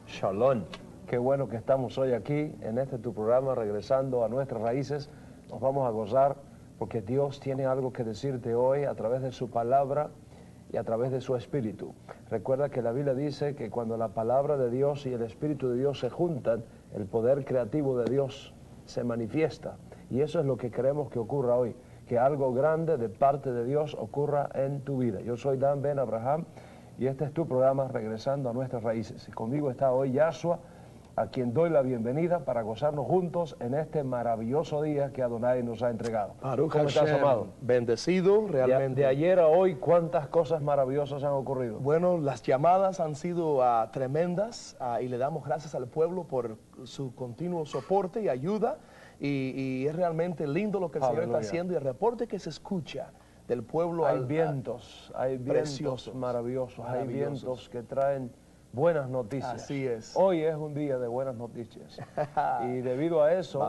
Shalom, qué bueno que estamos hoy aquí en este tu programa, regresando a nuestras raíces. Nos vamos a gozar porque Dios tiene algo que decirte hoy a través de su palabra y a través de su espíritu. Recuerda que la Biblia dice que cuando la palabra de Dios y el espíritu de Dios se juntan, el poder creativo de Dios se manifiesta. Y eso es lo que queremos que ocurra hoy, que algo grande de parte de Dios ocurra en tu vida. Yo soy Dan Ben Abraham y este es tu programa, Regresando a Nuestras Raíces. Y conmigo está hoy Yahshua, a quien doy la bienvenida para gozarnos juntos en este maravilloso día que Adonai nos ha entregado. Baruch ¿Cómo estás, Hashem, amado? bendecido realmente. De ayer a hoy, ¿cuántas cosas maravillosas han ocurrido? Bueno, las llamadas han sido tremendas y le damos gracias al pueblo por su continuo soporte y ayuda. Y es realmente lindo lo que el Señor está haciendo y el reporte que se escucha del pueblo. Hay vientos maravillosos, hay vientos que traen buenas noticias. Así es. Hoy es un día de buenas noticias. Y debido a eso,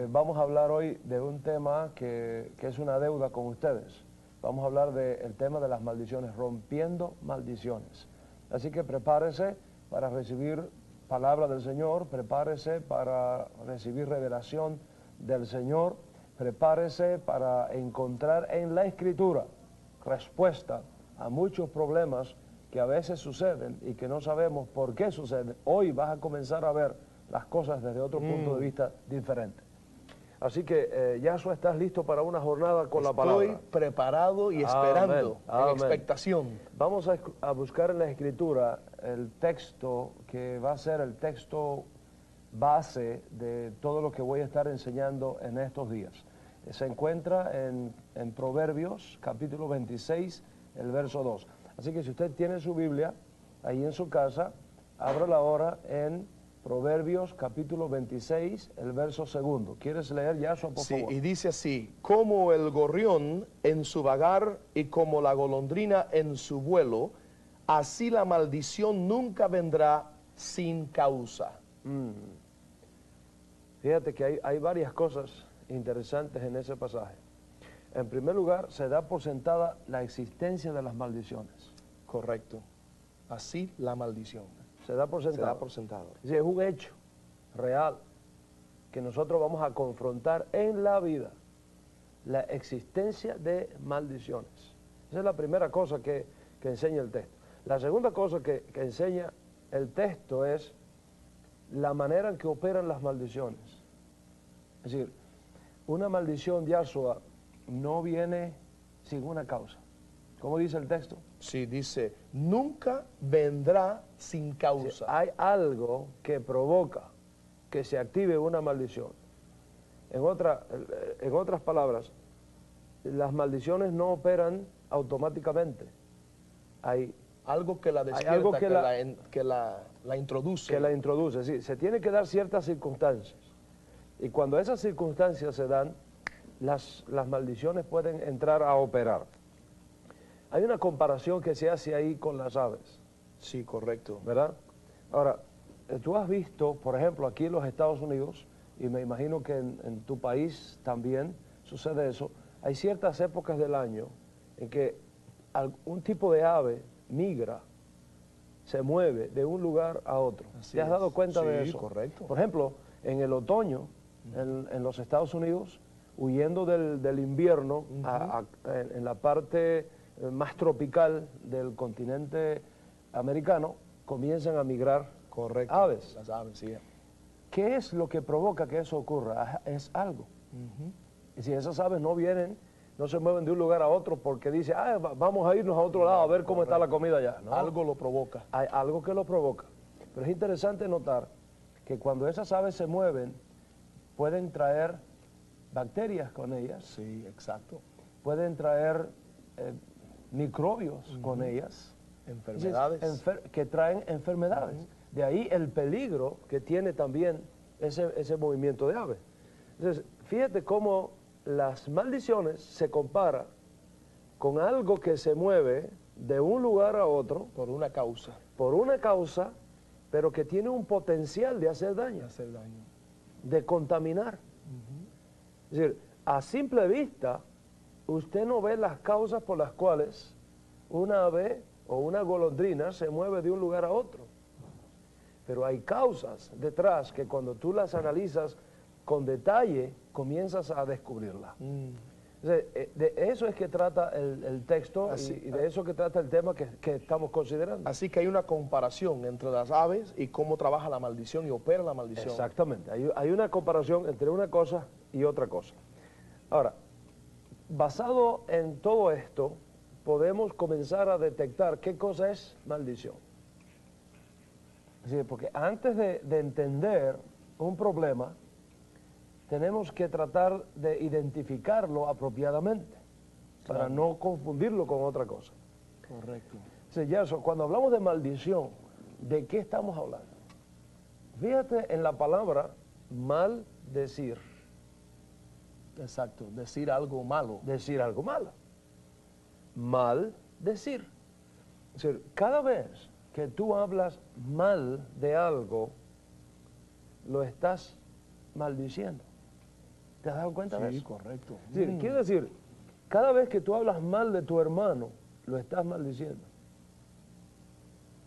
vamos a hablar hoy de un tema que es una deuda con ustedes. Vamos a hablar del tema de las maldiciones, rompiendo maldiciones. Así que prepárese para recibir palabra del Señor, prepárese para recibir revelación del Señor, prepárese para encontrar en la Escritura respuesta a muchos problemas que a veces suceden y que no sabemos por qué suceden. Hoy vas a comenzar a ver las cosas desde otro punto de vista diferente. Así que, Yahshua, ¿estás listo para una jornada con la palabra? Estoy preparado y esperando, en expectación. Vamos a buscar en la Escritura el texto que va a ser el texto base de todo lo que voy a estar enseñando en estos días. Se encuentra en Proverbios, capítulo 26, el verso 2. Así que si usted tiene su Biblia ahí en su casa, ábrala ahora en Proverbios, capítulo 26, el verso 2. ¿Quieres leer, Yahshua, por favor? Sí, y dice así: como el gorrión en su vagar y como la golondrina en su vuelo, así la maldición nunca vendrá sin causa. Fíjate que hay varias cosas interesantes en ese pasaje. En primer lugar, se da por sentada la existencia de las maldiciones. Correcto. Así la maldición. Se da por sentado. Se da por sentado. Es un hecho real que nosotros vamos a confrontar en la vida, la existencia de maldiciones. Esa es la primera cosa que enseña el texto. La segunda cosa que enseña el texto es la manera en que operan las maldiciones. Es decir, una maldición, Yahshua, no viene sin una causa. ¿Cómo dice el texto? Sí, dice, nunca vendrá sin causa. Sí, hay algo que provoca que se active una maldición. En otras palabras, las maldiciones no operan automáticamente. Hay algo que la despierta, algo que la introduce. Que la introduce, sí. Se tiene que dar ciertas circunstancias. Y cuando esas circunstancias se dan, las maldiciones pueden entrar a operar. Hay una comparación que se hace ahí con las aves. Sí, correcto. ¿Verdad? Ahora, tú has visto, por ejemplo, aquí en los Estados Unidos, y me imagino que en tu país también sucede eso, hay ciertas épocas del año en que un tipo de ave migra, se mueve de un lugar a otro. ¿Te has dado cuenta de eso? Sí, correcto. Por ejemplo, en el otoño, en los Estados Unidos, huyendo del invierno, en la parte más tropical del continente americano, comienzan a migrar aves. Las aves, sí. ¿Qué es lo que provoca que eso ocurra? Es algo. Y si esas aves no vienen, no se mueven de un lugar a otro porque dice, vamos a irnos a otro lado a ver cómo está la comida allá. ¿No? Algo lo provoca. Hay algo que lo provoca. Pero es interesante notar que cuando esas aves se mueven, pueden traer bacterias con ellas. Sí, exacto. Pueden traer microbios con ellas. Enfermedades. Que traen enfermedades. De ahí el peligro que tiene también ese movimiento de aves. Entonces, fíjate cómo las maldiciones se compara con algo que se mueve de un lugar a otro. Por una causa. Por una causa, pero que tiene un potencial de hacer daño. De contaminar. Es decir, a simple vista, usted no ve las causas por las cuales una ave o una golondrina se mueve de un lugar a otro. Pero hay causas detrás que cuando tú las analizas con detalle, comienzas a descubrirlas. De eso es que trata el texto y de eso que trata el tema que estamos considerando. Así que hay una comparación entre las aves y cómo trabaja la maldición y opera la maldición. Exactamente, hay una comparación entre una cosa y otra cosa. Ahora, basado en todo esto, podemos comenzar a detectar qué cosa es maldición. Es decir, porque antes de entender un problema, tenemos que tratar de identificarlo apropiadamente, para no confundirlo con otra cosa. Correcto. Sí, Gerson, cuando hablamos de maldición, ¿de qué estamos hablando? Fíjate en la palabra maldecir. Exacto, decir algo malo. Decir algo malo. Maldecir. Es decir, cada vez que tú hablas mal de algo, lo estás maldiciendo. ¿Te has dado cuenta de eso? Sí, correcto. Es decir, quiere decir, cada vez que tú hablas mal de tu hermano, lo estás maldiciendo.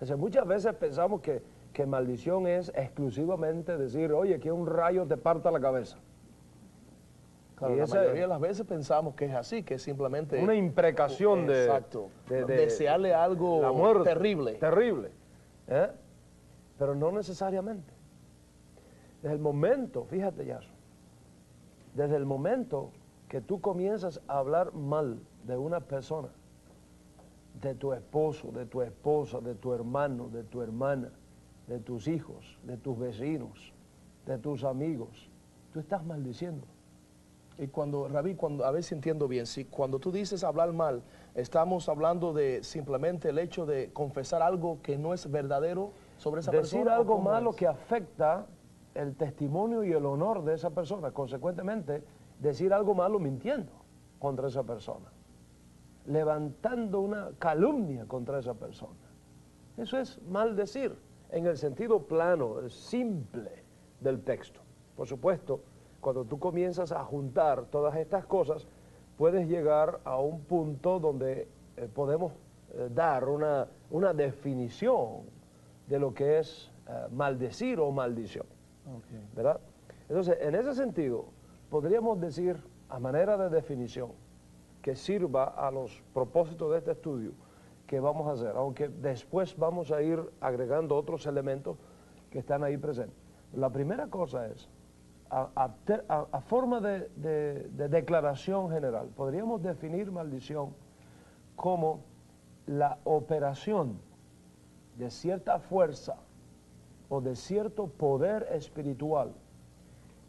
O sea, muchas veces pensamos que maldición es exclusivamente decir, oye, que un rayo te parta la cabeza. Claro, la mayoría de las veces pensamos que es así, que es simplemente... una imprecación de... Exacto. De desearle algo la muerte, terrible. Terrible. Pero no necesariamente. Desde el momento, fíjate, Yaso, desde el momento que tú comienzas a hablar mal de una persona, de tu esposo, de tu esposa, de tu hermano, de tu hermana, de tus hijos, de tus vecinos, de tus amigos, tú estás maldiciendo. Y cuando, Rabí, a ver si entiendo bien, si cuando tú dices hablar mal, estamos hablando de simplemente el hecho de confesar algo que no es verdadero sobre esa persona. Decir algo malo que afecta el testimonio y el honor de esa persona, consecuentemente, decir algo malo mintiendo contra esa persona, levantando una calumnia contra esa persona. Eso es maldecir, en el sentido plano, simple del texto. Por supuesto, cuando tú comienzas a juntar todas estas cosas, puedes llegar a un punto donde podemos dar una definición de lo que es maldecir o maldición. ¿Verdad? Entonces, en ese sentido, podríamos decir, a manera de definición, que sirva a los propósitos de este estudio que vamos a hacer, aunque después vamos a ir agregando otros elementos que están ahí presentes. La primera cosa es, a forma de declaración general, podríamos definir maldición como la operación de cierta fuerza o de cierto poder espiritual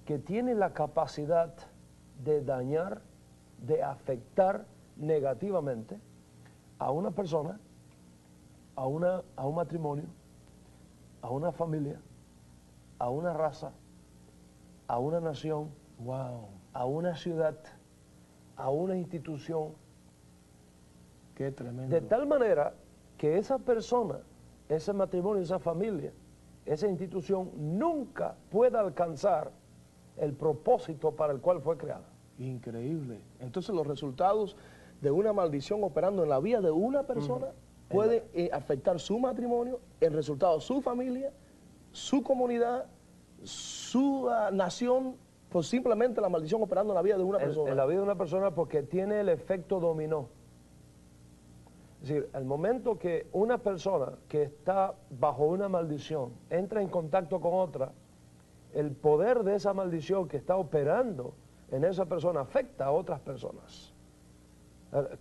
que tiene la capacidad de dañar, de afectar negativamente a una persona, a un matrimonio, a una familia, a una raza, a una nación, a una ciudad, a una institución. Qué tremendo. De tal manera que esa persona, ese matrimonio, esa familia, esa institución nunca pueda alcanzar el propósito para el cual fue creada. Increíble. Entonces los resultados de una maldición operando en la vida de una persona puede afectar su matrimonio, el resultado su familia, su comunidad, su nación, pues simplemente la maldición operando en la vida de una persona. En la vida de una persona, porque tiene el efecto dominó. Es decir, el momento que una persona que está bajo una maldición entra en contacto con otra, el poder de esa maldición que está operando en esa persona afecta a otras personas.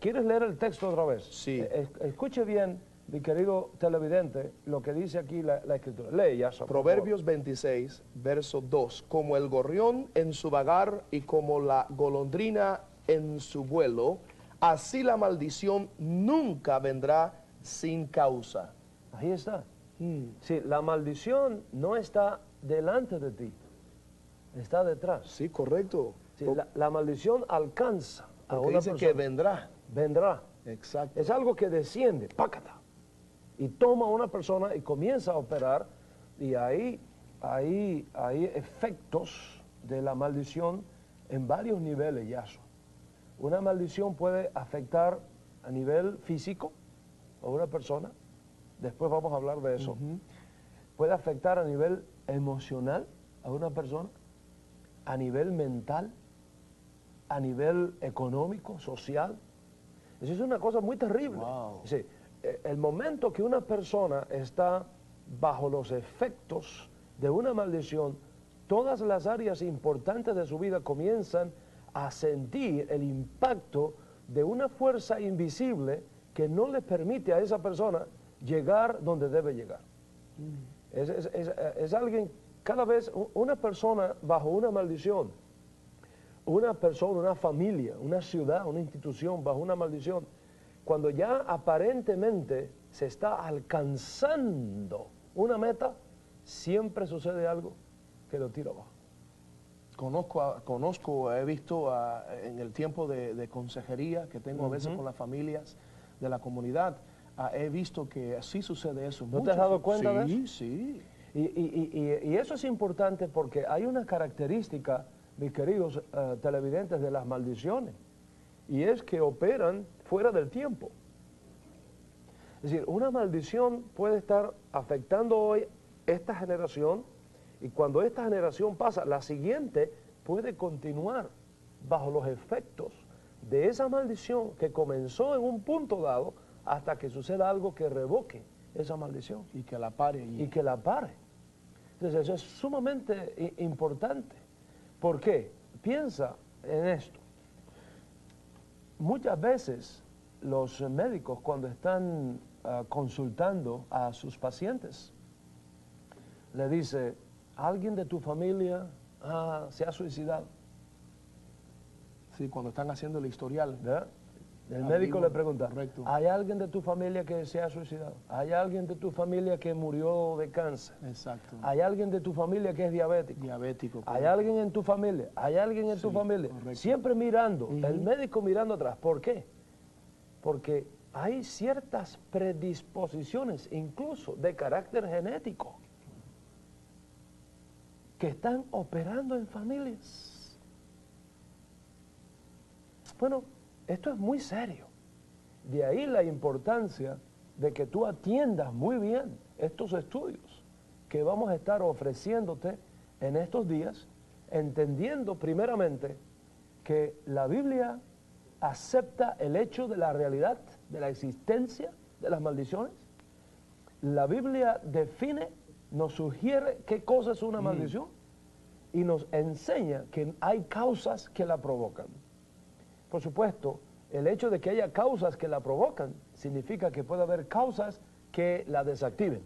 ¿Quieres leer el texto otra vez? Sí. Escuche bien, mi querido televidente, lo que dice aquí la Escritura. Lee, ya. Proverbios 26, verso 2. Como el gorrión en su vagar y como la golondrina en su vuelo, así la maldición nunca vendrá sin causa. Ahí está. Sí, la maldición no está delante de ti, está detrás. Sí, correcto. Sí, la maldición alcanza a una dice persona. que vendrá. Vendrá. Exacto. Es algo que desciende, pácata, y toma a una persona y comienza a operar, y ahí hay efectos de la maldición en varios niveles, Yaso. Una maldición puede afectar a nivel físico a una persona, después vamos a hablar de eso. Puede afectar a nivel emocional a una persona, a nivel mental, a nivel económico, social. Eso es una cosa muy terrible. Wow. Sí, el momento que una persona está bajo los efectos de una maldición, todas las áreas importantes de su vida comienzan a sentir el impacto de una fuerza invisible que no le permite a esa persona llegar donde debe llegar. Es alguien, cada vez, una persona bajo una maldición, una persona, una familia, una ciudad, una institución bajo una maldición, cuando ya aparentemente se está alcanzando una meta, siempre sucede algo que lo tira abajo. Conozco, he visto en el tiempo de consejería que tengo a veces con las familias de la comunidad, he visto que sí sucede eso. ¿No te has dado cuenta de eso? Sí. Y eso es importante porque hay una característica, mis queridos televidentes, de las maldiciones, y es que operan fuera del tiempo. Es decir, una maldición puede estar afectando hoy esta generación, y cuando esta generación pasa, la siguiente puede continuar bajo los efectos de esa maldición que comenzó en un punto dado hasta que suceda algo que revoque esa maldición. Y que la pare. Y que la pare. Entonces eso es sumamente importante. ¿Por qué? Piensa en esto. Muchas veces los médicos, cuando están consultando a sus pacientes, le dice: ¿alguien de tu familia se ha suicidado? Sí, cuando están haciendo el historial. ¿verdad? El médico le pregunta: correcto. ¿hay alguien de tu familia que se ha suicidado? ¿Hay alguien de tu familia que murió de cáncer? Exacto. ¿Hay alguien de tu familia que es diabético? Diabético. ¿Hay alguien en tu familia? ¿Hay alguien en tu familia? Correcto. Siempre mirando, el médico mirando atrás. ¿Por qué? Porque hay ciertas predisposiciones, incluso de carácter genético, que están operando en familias. Bueno, esto es muy serio. De ahí la importancia de que tú atiendas muy bien estos estudios que vamos a estar ofreciéndote en estos días, entendiendo primeramente que la Biblia acepta el hecho de la realidad, de la existencia de las maldiciones. La Biblia define, nos sugiere qué cosa es una maldición y nos enseña que hay causas que la provocan. Por supuesto, el hecho de que haya causas que la provocan significa que puede haber causas que la desactiven.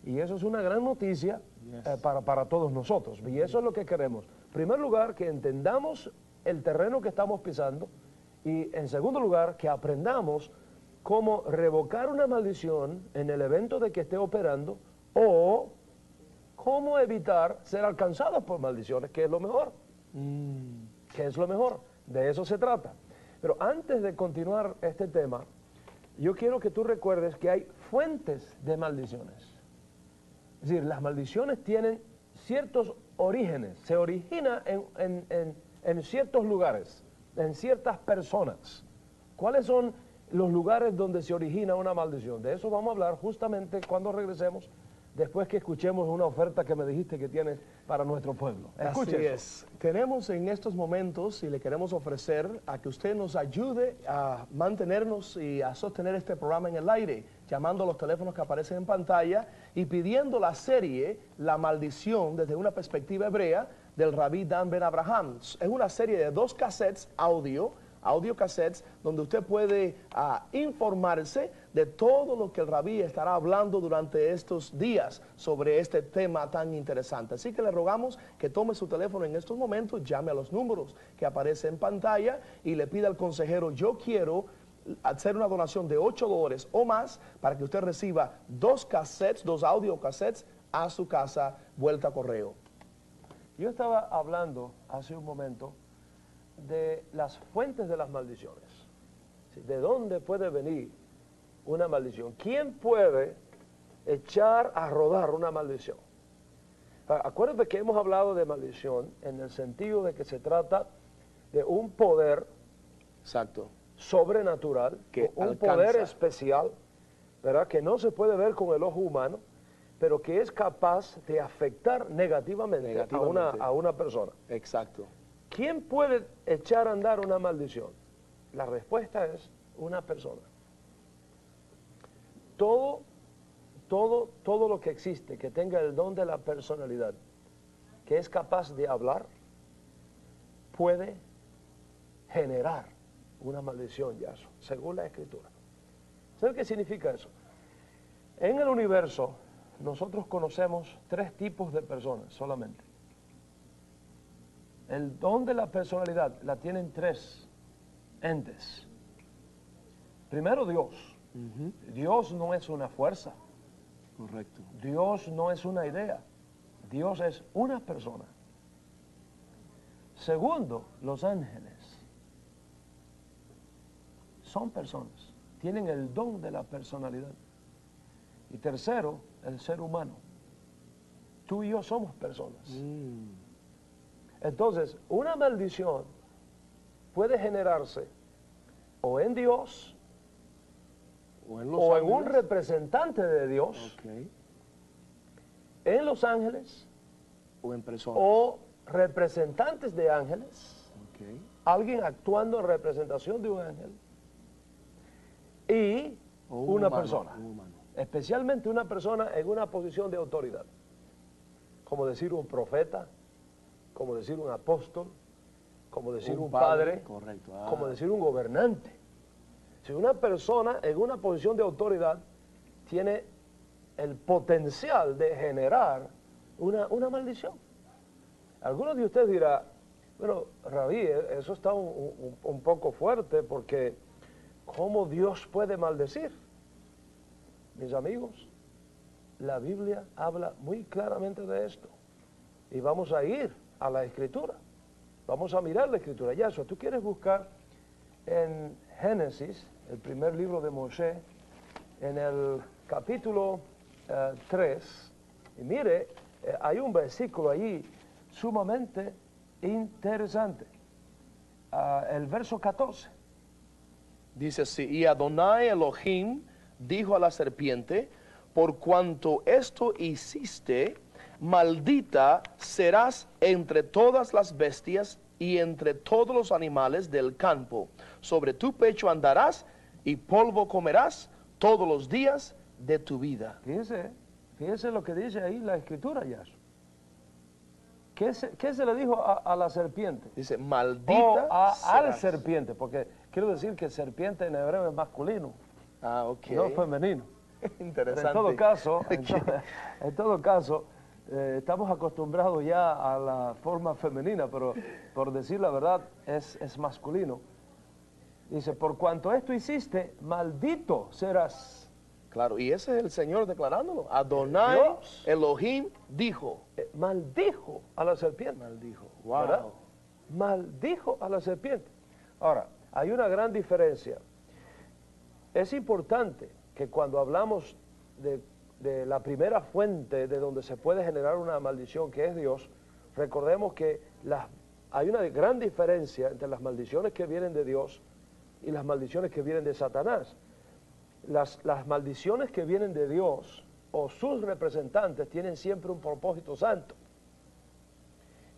Y eso es una gran noticia para todos nosotros. Y eso es lo que queremos. En primer lugar, que entendamos el terreno que estamos pisando. Y en segundo lugar, que aprendamos cómo revocar una maldición en el evento de que esté operando, o cómo evitar ser alcanzados por maldiciones, que es lo mejor. Que es lo mejor. De eso se trata. Pero antes de continuar este tema, yo quiero que tú recuerdes que hay fuentes de maldiciones. Es decir, las maldiciones tienen ciertos orígenes, se origina en ciertos lugares, en ciertas personas. ¿Cuáles son los lugares donde se origina una maldición? De eso vamos a hablar justamente cuando regresemos, después que escuchemos una oferta que me dijiste que tienes para nuestro pueblo. Así es. Tenemos en estos momentos y le queremos ofrecer a que usted nos ayude a mantenernos y a sostener este programa en el aire, llamando a los teléfonos que aparecen en pantalla y pidiendo la serie La Maldición desde una perspectiva hebrea del Rabí Dan Ben Abraham. Es una serie de 2 cassettes audio cassettes, donde usted puede informarse de todo lo que el rabí estará hablando durante estos días sobre este tema tan interesante. Así que le rogamos que tome su teléfono en estos momentos, llame a los números que aparecen en pantalla y le pida al consejero: yo quiero hacer una donación de $8 o más para que usted reciba 2 cassettes, 2 audio cassettes a su casa, vuelta a correo. Yo estaba hablando hace un momento de las fuentes de las maldiciones. ¿De dónde puede venir una maldición? ¿Quién puede echar a rodar una maldición? Acuérdate que hemos hablado de maldición en el sentido de que se trata de un poder Exacto. sobrenatural, Que un alcanza. poder especial, ¿verdad? Que no se puede ver con el ojo humano, pero que es capaz de afectar negativamente. A una persona. Exacto. ¿Quién puede echar a andar una maldición? La respuesta es una persona. Todo lo que existe, que tenga el don de la personalidad, que es capaz de hablar, puede generar una maldición, Yasuo, según la Escritura. ¿Sabe qué significa eso? En el universo, nosotros conocemos 3 tipos de personas solamente. El don de la personalidad la tienen 3 entes. Primero, Dios. Dios no es una fuerza. Correcto. Dios no es una idea. Dios es una persona. Segundo, los ángeles. Son personas. Tienen el don de la personalidad. Y tercero, el ser humano. Tú y yo somos personas. Entonces, una maldición puede generarse o en Dios o en un representante de Dios, en los ángeles, o en personas, o representantes de ángeles, alguien actuando en representación de un ángel, y una persona, especialmente una persona en una posición de autoridad, como decir un profeta, como decir un apóstol, como decir un padre, como decir un gobernante. Si una persona en una posición de autoridad tiene el potencial de generar una maldición. Algunos de ustedes dirán, bueno, Rabí, eso está un poco fuerte porque ¿cómo Dios puede maldecir? Mis amigos, la Biblia habla muy claramente de esto. Y vamos a ir a la Escritura. Vamos a mirar la Escritura. Yasuo, tú quieres buscar en Génesis, el primer libro de Moshe, en el capítulo 3, y mire, hay un versículo allí sumamente interesante, el verso 14. Dice así, y Adonai Elohim dijo a la serpiente, por cuanto esto hiciste, maldita serás entre todas las bestias y entre todos los animales del campo. Sobre tu pecho andarás y polvo comerás todos los días de tu vida. Fíjense lo que dice ahí la Escritura, Yasuo. ¿Qué se le dijo a la serpiente? Dice, maldita al serpiente, porque quiero decir que serpiente en hebreo es masculino, no femenino. Interesante. Pero en todo caso, estamos acostumbrados ya a la forma femenina, pero por decir la verdad es masculino. Dice, por cuanto esto hiciste, maldito serás. Claro, y ese es el Señor declarándolo. Adonai Elohim dijo. Maldijo a la serpiente. Maldijo. ¿Verdad? Maldijo a la serpiente. Ahora, hay una gran diferencia. Es importante que cuando hablamos de la primera fuente de donde se puede generar una maldición, que es Dios, recordemos que hay una gran diferencia entre las maldiciones que vienen de Dios y las maldiciones que vienen de Satanás. Las maldiciones que vienen de Dios o sus representantes tienen siempre un propósito santo,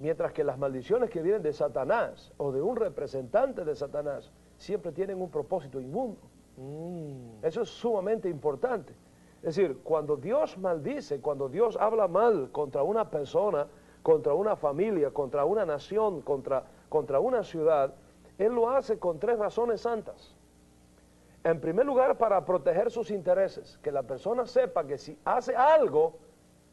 mientras que las maldiciones que vienen de Satanás o de un representante de Satanás siempre tienen un propósito inmundo. Eso es sumamente importante. Es decir, cuando Dios maldice, cuando Dios habla mal contra una persona, contra una familia, contra una nación, contra una ciudad, Él lo hace con 3 razones santas. En primer lugar, para proteger sus intereses, que la persona sepa que si hace algo,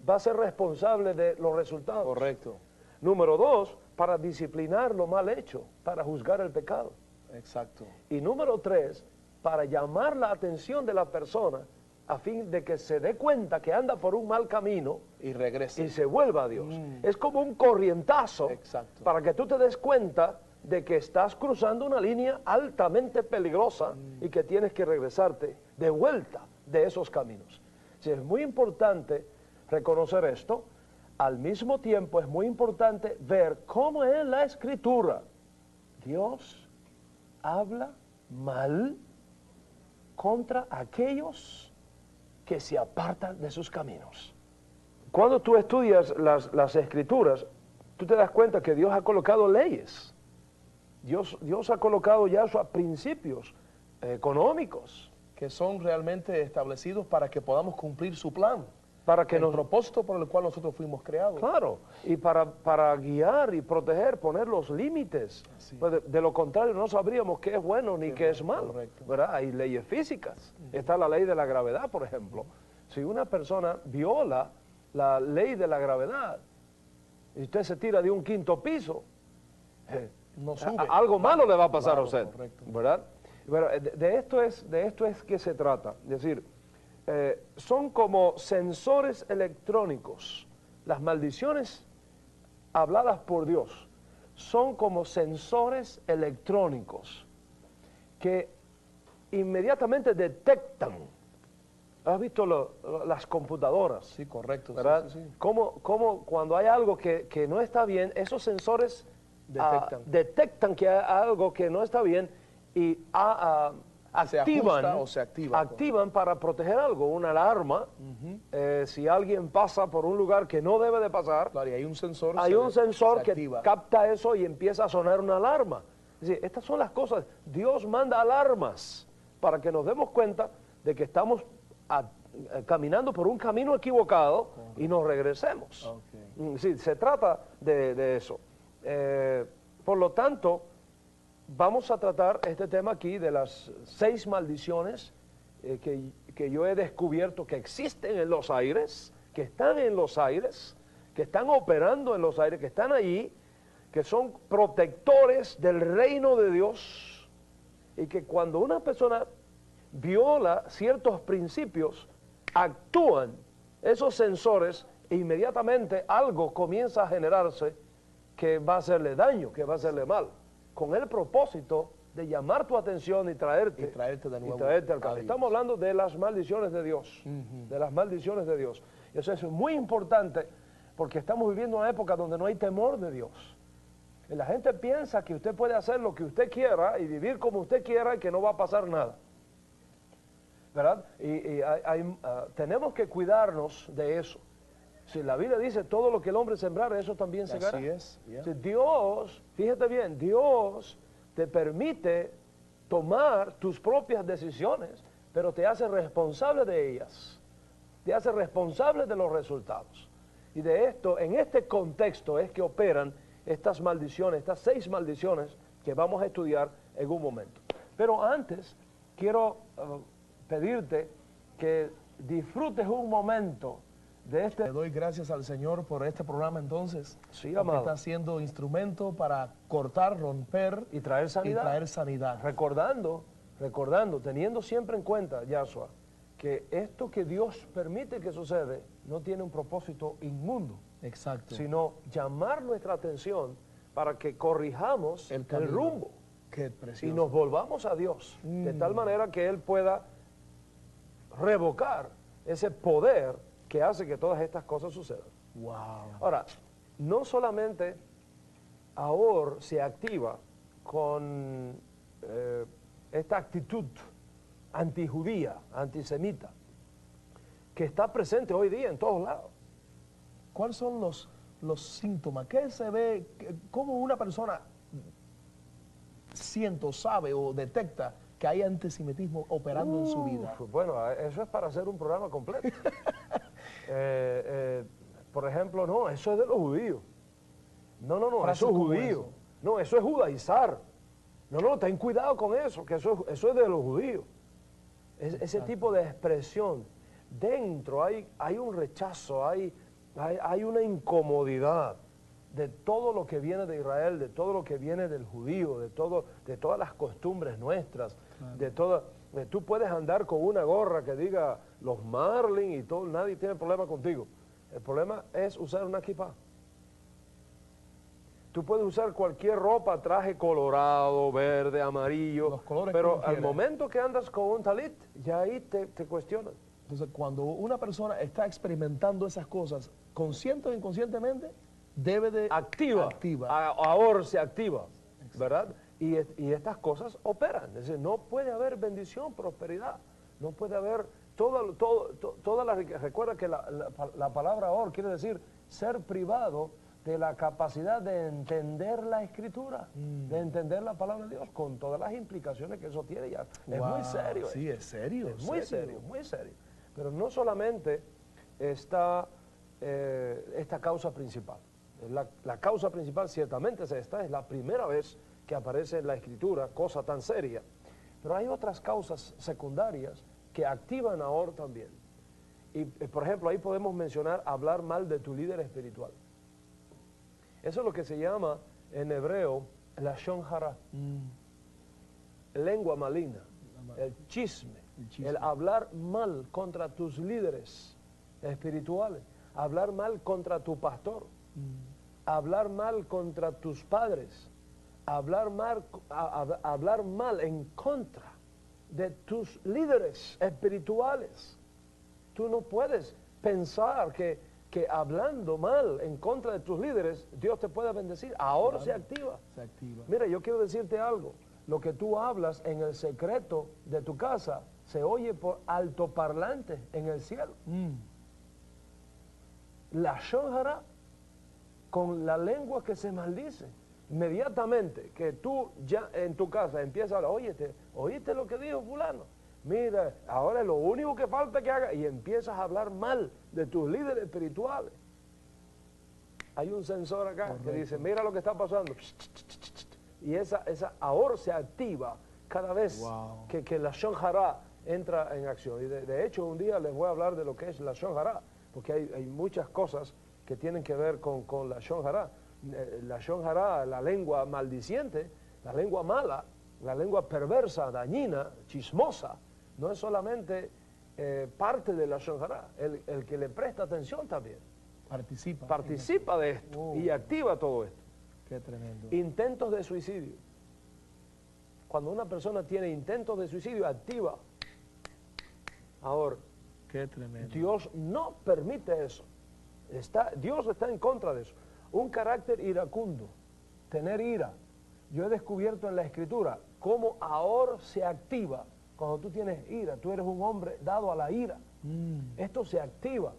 va a ser responsable de los resultados. Correcto. Número 2, para disciplinar lo mal hecho, para juzgar el pecado. Exacto. Y número 3, para llamar la atención de la persona a fin de que se dé cuenta que anda por un mal camino y regrese y se vuelva a Dios. Es como un corrientazo para que tú te des cuenta de que estás cruzando una línea altamente peligrosa y que tienes que regresarte de vuelta de esos caminos. Sí, es muy importante reconocer esto. Al mismo tiempo es muy importante ver cómo en la Escritura Dios habla mal contra aquellos que se apartan de sus caminos. Cuando tú estudias las Escrituras, tú te das cuenta que Dios ha colocado leyes. Dios ha colocado ya sus principios económicos. Que son realmente establecidos para que podamos cumplir su plan. Para que el propósito por el cual nosotros fuimos creados. Claro, y para guiar y proteger, poner los límites. Pues de lo contrario, no sabríamos qué es bueno ni qué es malo. Correcto. ¿Verdad? Hay leyes físicas. Está la ley de la gravedad, por ejemplo. Si una persona viola la ley de la gravedad y usted se tira de un 5º piso, no sube. Algo malo le va a pasar a usted. Correcto. ¿Verdad? Bueno, de esto es que se trata. Es decir, son como sensores electrónicos. Las maldiciones habladas por Dios son como sensores electrónicos que inmediatamente detectan. ¿Has visto las computadoras? Sí, correcto. ¿Verdad? Sí. Cómo cuando hay algo que no está bien, esos sensores detectan que hay algo que no está bien y activan para proteger algo, una alarma. Si alguien pasa por un lugar que no debe de pasar, claro, y hay un sensor, que capta eso y empieza a sonar una alarma. Es decir, estas son las cosas. Dios manda alarmas para que nos demos cuenta de que estamos caminando por un camino equivocado y nos regresemos. Sí, se trata de eso. Por lo tanto, vamos a tratar este tema aquí de las 6 maldiciones que yo he descubierto que existen en los aires, que están en los aires, que están operando en los aires, que están allí, que son protectores del reino de Dios y que cuando una persona viola ciertos principios, actúan esos sensores e inmediatamente algo comienza a generarse que va a hacerle daño, que va a hacerle mal, con el propósito de llamar tu atención y traerte de nuevo al camino. Estamos hablando de las maldiciones de Dios, de las maldiciones de Dios. Y eso es muy importante porque estamos viviendo una época donde no hay temor de Dios. Y la gente piensa que usted puede hacer lo que usted quiera y vivir como usted quiera y que no va a pasar nada. ¿Verdad? Tenemos que cuidarnos de eso. Si la Biblia dice todo lo que el hombre sembrara, eso también segará. Así es. Si Dios, fíjate bien, Dios te permite tomar tus propias decisiones, pero te hace responsable de ellas. Te hace responsable de los resultados. Y de esto, en este contexto es que operan estas maldiciones, estas 6 maldiciones que vamos a estudiar en un momento. Pero antes, quiero pedirte que disfrutes un momento de este. Le doy gracias al Señor por este programa entonces. Sí, amado. Está siendo instrumento para cortar, romper y traer sanidad. Recordando, teniendo siempre en cuenta, Yahshua, que esto que Dios permite que sucede no tiene un propósito inmundo. Exacto. Sino llamar nuestra atención para que corrijamos el rumbo. Qué precioso. Y nos volvamos a Dios, de tal manera que Él pueda revocar ese poder que hace que todas estas cosas sucedan. Wow. Ahora, no solamente Ahor se activa con esta actitud antijudía, antisemita, que está presente hoy día en todos lados. ¿Cuáles son los síntomas? ¿Qué se ve? ¿Cómo una persona sabe o detecta que hay antisemitismo operando en su vida? Bueno, eso es para hacer un programa completo. Por ejemplo, no, eso es de los judíos. No, eso es judío. No, eso es judaizar. No, ten cuidado con eso, que eso es de los judíos. Ese tipo de expresión. Dentro hay un rechazo, hay una incomodidad de todo lo que viene de Israel, de todo lo que viene del judío, de todas las costumbres nuestras, claro. Tú puedes andar con una gorra que diga los Marlin y todo, nadie tiene problema contigo. El problema es usar una kippah. Tú puedes usar cualquier ropa, traje colorado, verde, amarillo, los colores pero al momento que andas con un talit, ya ahí te cuestionan. Entonces, cuando una persona está experimentando esas cosas, consciente o inconscientemente, debe de... Ahora se activa, ¿verdad? Y estas cosas operan. Es decir, no puede haber bendición, prosperidad. No puede haber toda la riqueza. Recuerda que la palabra or quiere decir ser privado de la capacidad de entender la Escritura, de entender la palabra de Dios, con todas las implicaciones que eso tiene ya. Es muy serio. Sí, es serio. Es muy serio, muy serio. Pero no solamente está esta causa principal. La causa principal ciertamente es esta, es la primera vez que aparece en la Escritura, cosa tan seria. Pero hay otras causas secundarias que activan ahora también. Y, por ejemplo, ahí podemos mencionar hablar mal de tu líder espiritual. Eso es lo que se llama en hebreo lashon hara, lengua maligna, el chisme, el hablar mal contra tus líderes espirituales, hablar mal contra tu pastor, hablar mal contra tus padres, hablar mal en contra de tus líderes espirituales. Tú no puedes pensar que hablando mal en contra de tus líderes, Dios te puede bendecir. Ahora se activa. Mira, yo quiero decirte algo. Lo que tú hablas en el secreto de tu casa se oye por altoparlante en el cielo. La lashon hara, con la lengua que se maldice. Inmediatamente que tú ya en tu casa empiezas a hablar, oíste lo que dijo fulano. Mira, ahora lo único que falta que haga, y empiezas a hablar mal de tus líderes espirituales. Hay un sensor acá que dice, mira lo que está pasando. Y esa ahora se activa cada vez que la lashon hara entra en acción. Y de hecho, un día les voy a hablar de lo que es la lashon hara, porque hay muchas cosas que tienen que ver con la lashon hara. La lashon hara, la lengua maldiciente, la lengua mala, la lengua perversa, dañina, chismosa, no es solamente parte de la lashon hara. El que le presta atención también participa de esto y activa todo esto. Qué tremendo. Intentos de suicidio. Cuando una persona tiene intentos de suicidio, activa. Ahora, qué tremendo. Dios no permite eso. Dios está en contra de eso. Un carácter iracundo, tener ira. Yo he descubierto en la Escritura cómo ahora se activa cuando tú tienes ira. Tú eres un hombre dado a la ira. Esto se activa.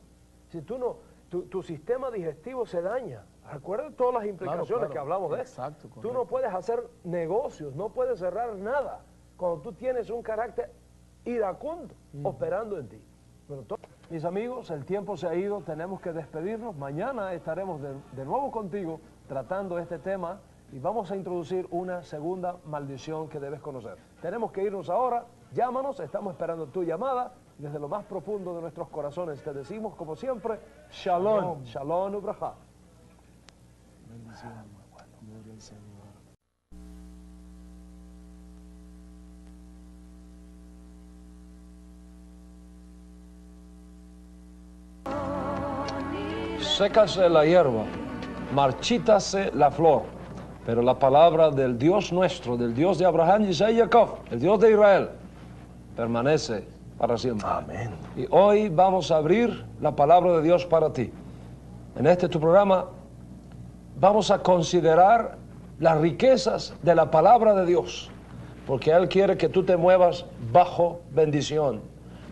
Si tú no, tu sistema digestivo se daña. Recuerda todas las implicaciones que hablamos de eso. Exacto, tú no puedes hacer negocios, no puedes cerrar nada cuando tú tienes un carácter iracundo operando en ti. Bueno, mis amigos, el tiempo se ha ido, tenemos que despedirnos. Mañana estaremos de nuevo contigo tratando este tema y vamos a introducir una segunda maldición que debes conocer. Tenemos que irnos ahora, llámanos, estamos esperando tu llamada. Desde lo más profundo de nuestros corazones te decimos, como siempre, Shalom, Shalom Ubraja. Bendición, gloria al Señor. Sécase la hierba, marchítase la flor, pero la palabra del Dios nuestro, del Dios de Abraham, Isaac y Jacob, el Dios de Israel, permanece para siempre. Amén. Y hoy vamos a abrir la palabra de Dios para ti. En este tu programa vamos a considerar las riquezas de la palabra de Dios, porque Él quiere que tú te muevas bajo bendición,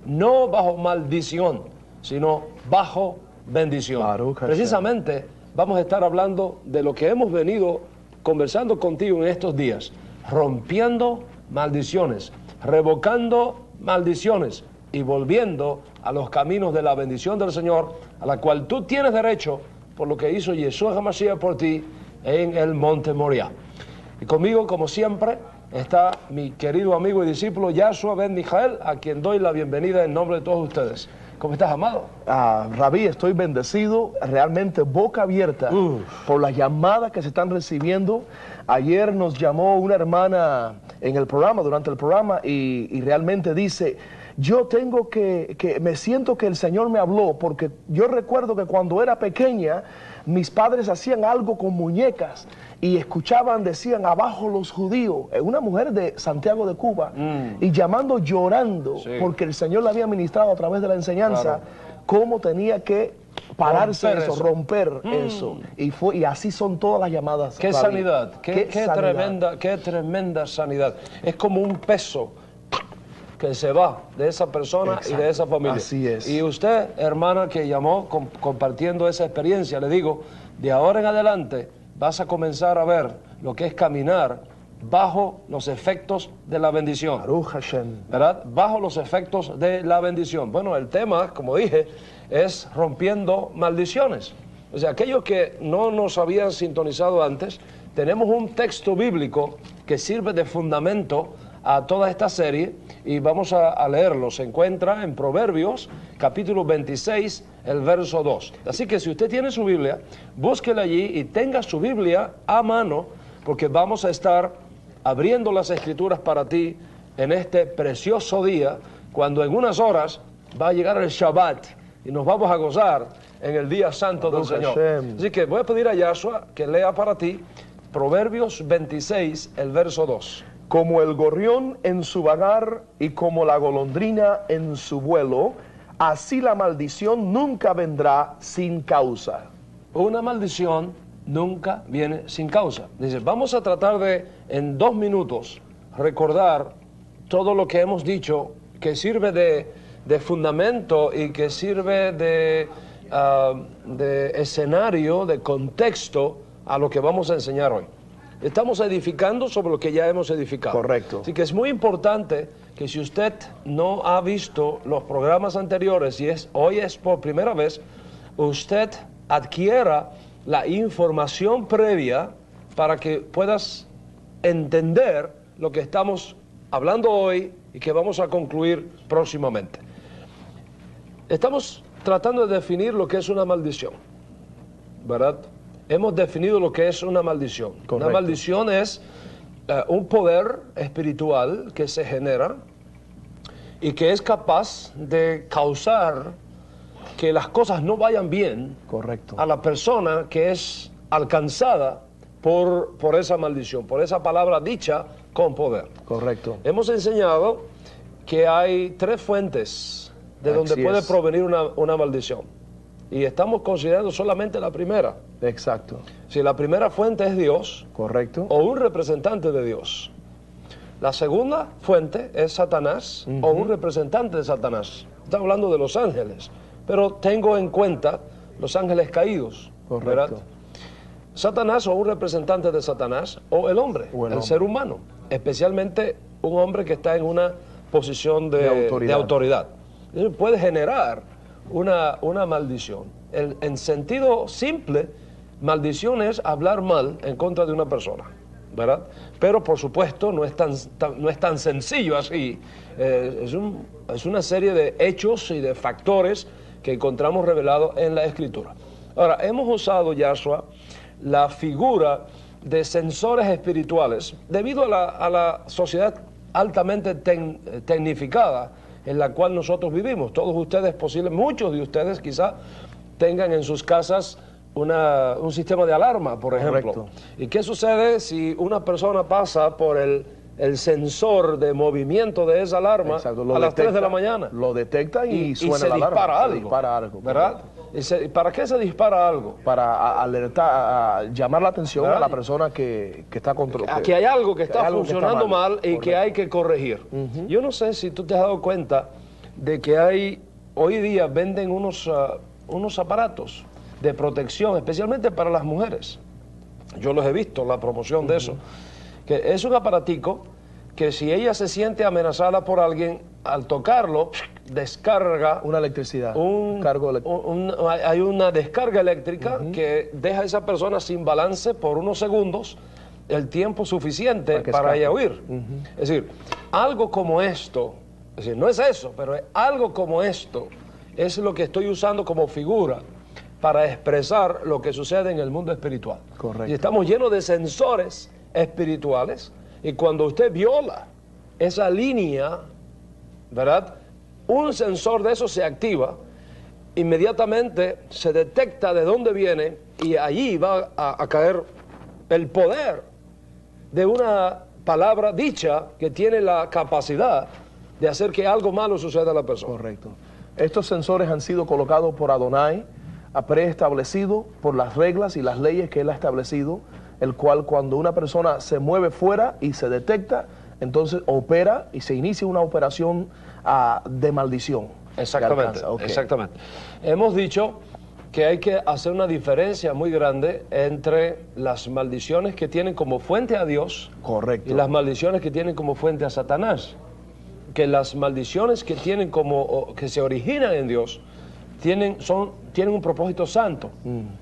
no bajo maldición, sino bajo bendición. Precisamente vamos a estar hablando de lo que hemos venido conversando contigo en estos días, rompiendo maldiciones, revocando maldiciones y volviendo a los caminos de la bendición del Señor, a la cual tú tienes derecho por lo que hizo Yeshua HaMashiach por ti en el Monte Moriah. Y conmigo, como siempre, está mi querido amigo y discípulo Yahshua Ben Mijael, a quien doy la bienvenida en nombre de todos ustedes. ¿Cómo estás, amado? Rabí, estoy bendecido, realmente boca abierta por las llamadas que se están recibiendo. Ayer nos llamó una hermana en el programa, durante el programa, y realmente dice, yo tengo me siento que el Señor me habló, porque yo recuerdo que cuando era pequeña, mis padres hacían algo con muñecas y decían, abajo los judíos, una mujer de Santiago de Cuba, y llorando, porque el Señor le había ministrado a través de la enseñanza, cómo tenía que pararse eso, romper eso. Y así son todas las llamadas. ¡Qué sanidad! ¡Qué tremenda sanidad! Es como un peso que se va de esa persona. Exacto. Y de esa familia. Así es. Y usted, hermana, que llamó compartiendo esa experiencia, le digo, de ahora en adelante vas a comenzar a ver lo que es caminar bajo los efectos de la bendición. Baruch Hashem. ¿Verdad? Bajo los efectos de la bendición. Bueno, el tema, como dije, es rompiendo maldiciones. O sea, aquellos que no nos habían sintonizado antes, tenemos un texto bíblico que sirve de fundamento a toda esta serie y vamos a leerlo. Se encuentra en Proverbios, capítulo 26, el verso 2. Así que si usted tiene su Biblia, búsquela allí y tenga su Biblia a mano, porque vamos a estar abriendo las Escrituras para ti en este precioso día, cuando en unas horas va a llegar el Shabbat y nos vamos a gozar en el día santo del Señor. Así que voy a pedir a Yahshua que lea para ti Proverbios 26, el verso 2. Como el gorrión en su vagar y como la golondrina en su vuelo, así la maldición nunca vendrá sin causa. Una maldición nunca viene sin causa. Dice, vamos a tratar de, en 2 minutos, recordar todo lo que hemos dicho, que sirve de fundamento y que sirve de escenario, de contexto a lo que vamos a enseñar hoy. Estamos edificando sobre lo que ya hemos edificado. Correcto. Así que es muy importante que si usted no ha visto los programas anteriores y hoy es por primera vez, usted adquiera la información previa para que puedas entender lo que estamos hablando hoy y que vamos a concluir próximamente. Estamos tratando de definir lo que es una maldición, ¿verdad? Hemos definido lo que es una maldición. Correcto. Una maldición es un poder espiritual que se genera y que es capaz de causar que las cosas no vayan bien. Correcto. A la persona que es alcanzada por esa maldición, por esa palabra dicha con poder. Correcto. Hemos enseñado que hay 3 fuentes de donde puede provenir una maldición. Y estamos considerando solamente la primera. Exacto. Si la primera fuente es Dios. Correcto. O un representante de Dios. La segunda fuente es Satanás o un representante de Satanás. Está hablando de los ángeles. Pero tengo en cuenta los ángeles caídos. Correcto. ¿Verdad? Satanás o un representante de Satanás o el hombre, el ser humano. Especialmente un hombre que está en una posición de autoridad. Puede generar una maldición. En sentido simple, maldición es hablar mal en contra de una persona, ¿verdad? Pero por supuesto no es tan sencillo así. Es una serie de hechos y de factores que encontramos revelados en la Escritura. Ahora, hemos usado, Yahshua, la figura de censores espirituales debido a la sociedad altamente tecnificada en la cual nosotros vivimos. Todos ustedes, muchos de ustedes quizá tengan en sus casas un sistema de alarma, por ejemplo. Correcto. ¿Y qué sucede si una persona pasa por el sensor de movimiento de esa alarma a las 3 de la mañana? Lo detecta y suena se la alarma. Se dispara algo. ¿Verdad? ¿Para qué se dispara algo? Para alertar, llamar la atención, ¿verdad?, a la persona que está controlando. Aquí hay algo que está funcionando mal y que hay que corregir. Yo no sé si tú te has dado cuenta de que hoy día venden unos aparatos de protección, especialmente para las mujeres. Yo los he visto, la promoción de eso. Que es un aparatico que si ella se siente amenazada por alguien, al tocarlo, descarga una electricidad, hay una descarga eléctrica que deja a esa persona sin balance por unos segundos, el tiempo suficiente para ella huir. Es decir, algo como esto, es decir, no es eso, pero algo como esto es lo que estoy usando como figura para expresar lo que sucede en el mundo espiritual. Correcto. Y estamos llenos de sensores espirituales, y cuando usted viola esa línea, ¿verdad?, un sensor de eso se activa, inmediatamente se detecta de dónde viene y allí va a caer el poder de una palabra dicha que tiene la capacidad de hacer que algo malo suceda a la persona. Correcto. Estos sensores han sido colocados por Adonai preestablecido por las reglas y las leyes que Él ha establecido, el cual cuando una persona se mueve fuera y se detecta, entonces opera y se inicia una operación de maldición. Exactamente, exactamente. Hemos dicho que hay que hacer una diferencia muy grande entre las maldiciones que tienen como fuente a Dios. Correcto. Y las maldiciones que tienen como fuente a Satanás. Que las maldiciones que tienen que se originan en Dios tienen un propósito santo.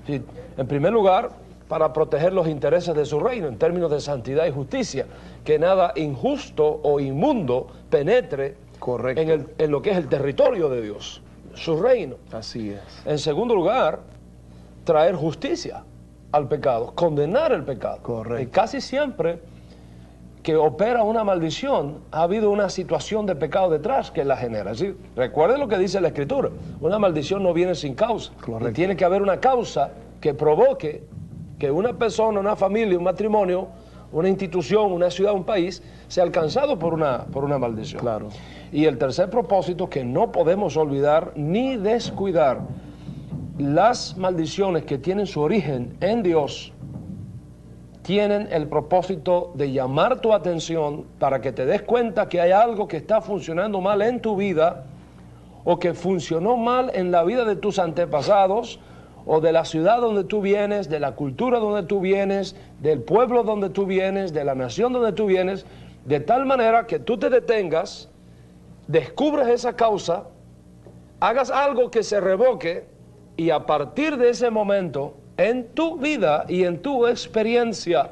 Sí, en primer lugar, para proteger los intereses de su reino en términos de santidad y justicia, que nada injusto o inmundo penetre en lo que es el territorio de Dios, su reino. Así es. En segundo lugar, traer justicia al pecado, condenar el pecado. Correcto. Y casi siempre que opera una maldición, ha habido una situación de pecado detrás que la genera. ¿Sí? Recuerden lo que dice la Escritura, una maldición no viene sin causa. Correcto. Y tiene que haber una causa que provoque que una persona, una familia, un matrimonio, una institución, una ciudad, un país, sea alcanzado por una maldición. Claro. Y el tercer propósito que no podemos olvidar ni descuidar, las maldiciones que tienen su origen en Dios tienen el propósito de llamar tu atención para que te des cuenta que hay algo que está funcionando mal en tu vida o que funcionó mal en la vida de tus antepasados o de la ciudad donde tú vienes, de la cultura donde tú vienes, del pueblo donde tú vienes, de la nación donde tú vienes, de tal manera que tú te detengas, descubras esa causa, hagas algo que se revoque y a partir de ese momento en tu vida y en tu experiencia,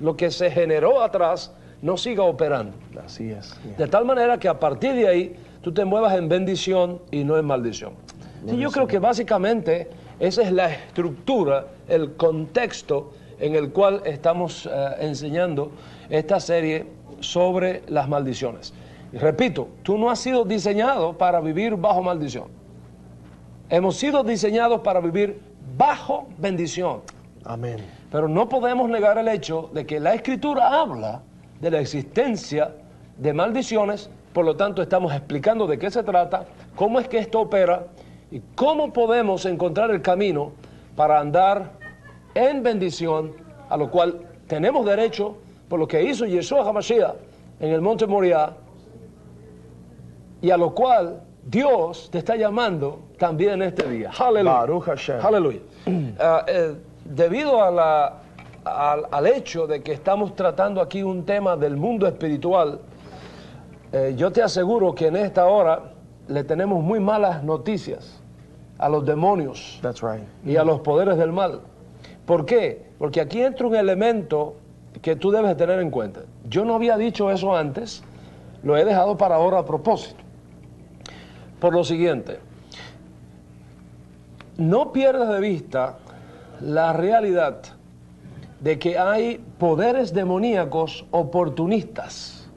lo que se generó atrás no siga operando. Así es. De tal manera que a partir de ahí tú te muevas en bendición y no en maldición. Sí, yo creo que básicamente esa es la estructura, el contexto en el cual estamos enseñando esta serie sobre las maldiciones. Y repito, tú no has sido diseñado para vivir bajo maldición. Hemos sido diseñados para vivir bajo bendición. Amén. Pero no podemos negar el hecho de que la Escritura habla de la existencia de maldiciones, por lo tanto estamos explicando de qué se trata, cómo es que esto opera y cómo podemos encontrar el camino para andar en bendición, a lo cual tenemos derecho por lo que hizo Yeshua HaMashiach en el monte Moriah, y a lo cual Dios te está llamando también en este día. Aleluya. Baruch Hashem. Aleluya. Debido al hecho de que estamos tratando aquí un tema del mundo espiritual, yo te aseguro que en esta hora le tenemos muy malas noticias a los demonios. That's right. Y a los poderes del mal. ¿Por qué? Porque aquí entra un elemento que tú debes tener en cuenta. Yo no había dicho eso antes, lo he dejado para ahora a propósito. Por lo siguiente, no pierdas de vista la realidad de que hay poderes demoníacos oportunistas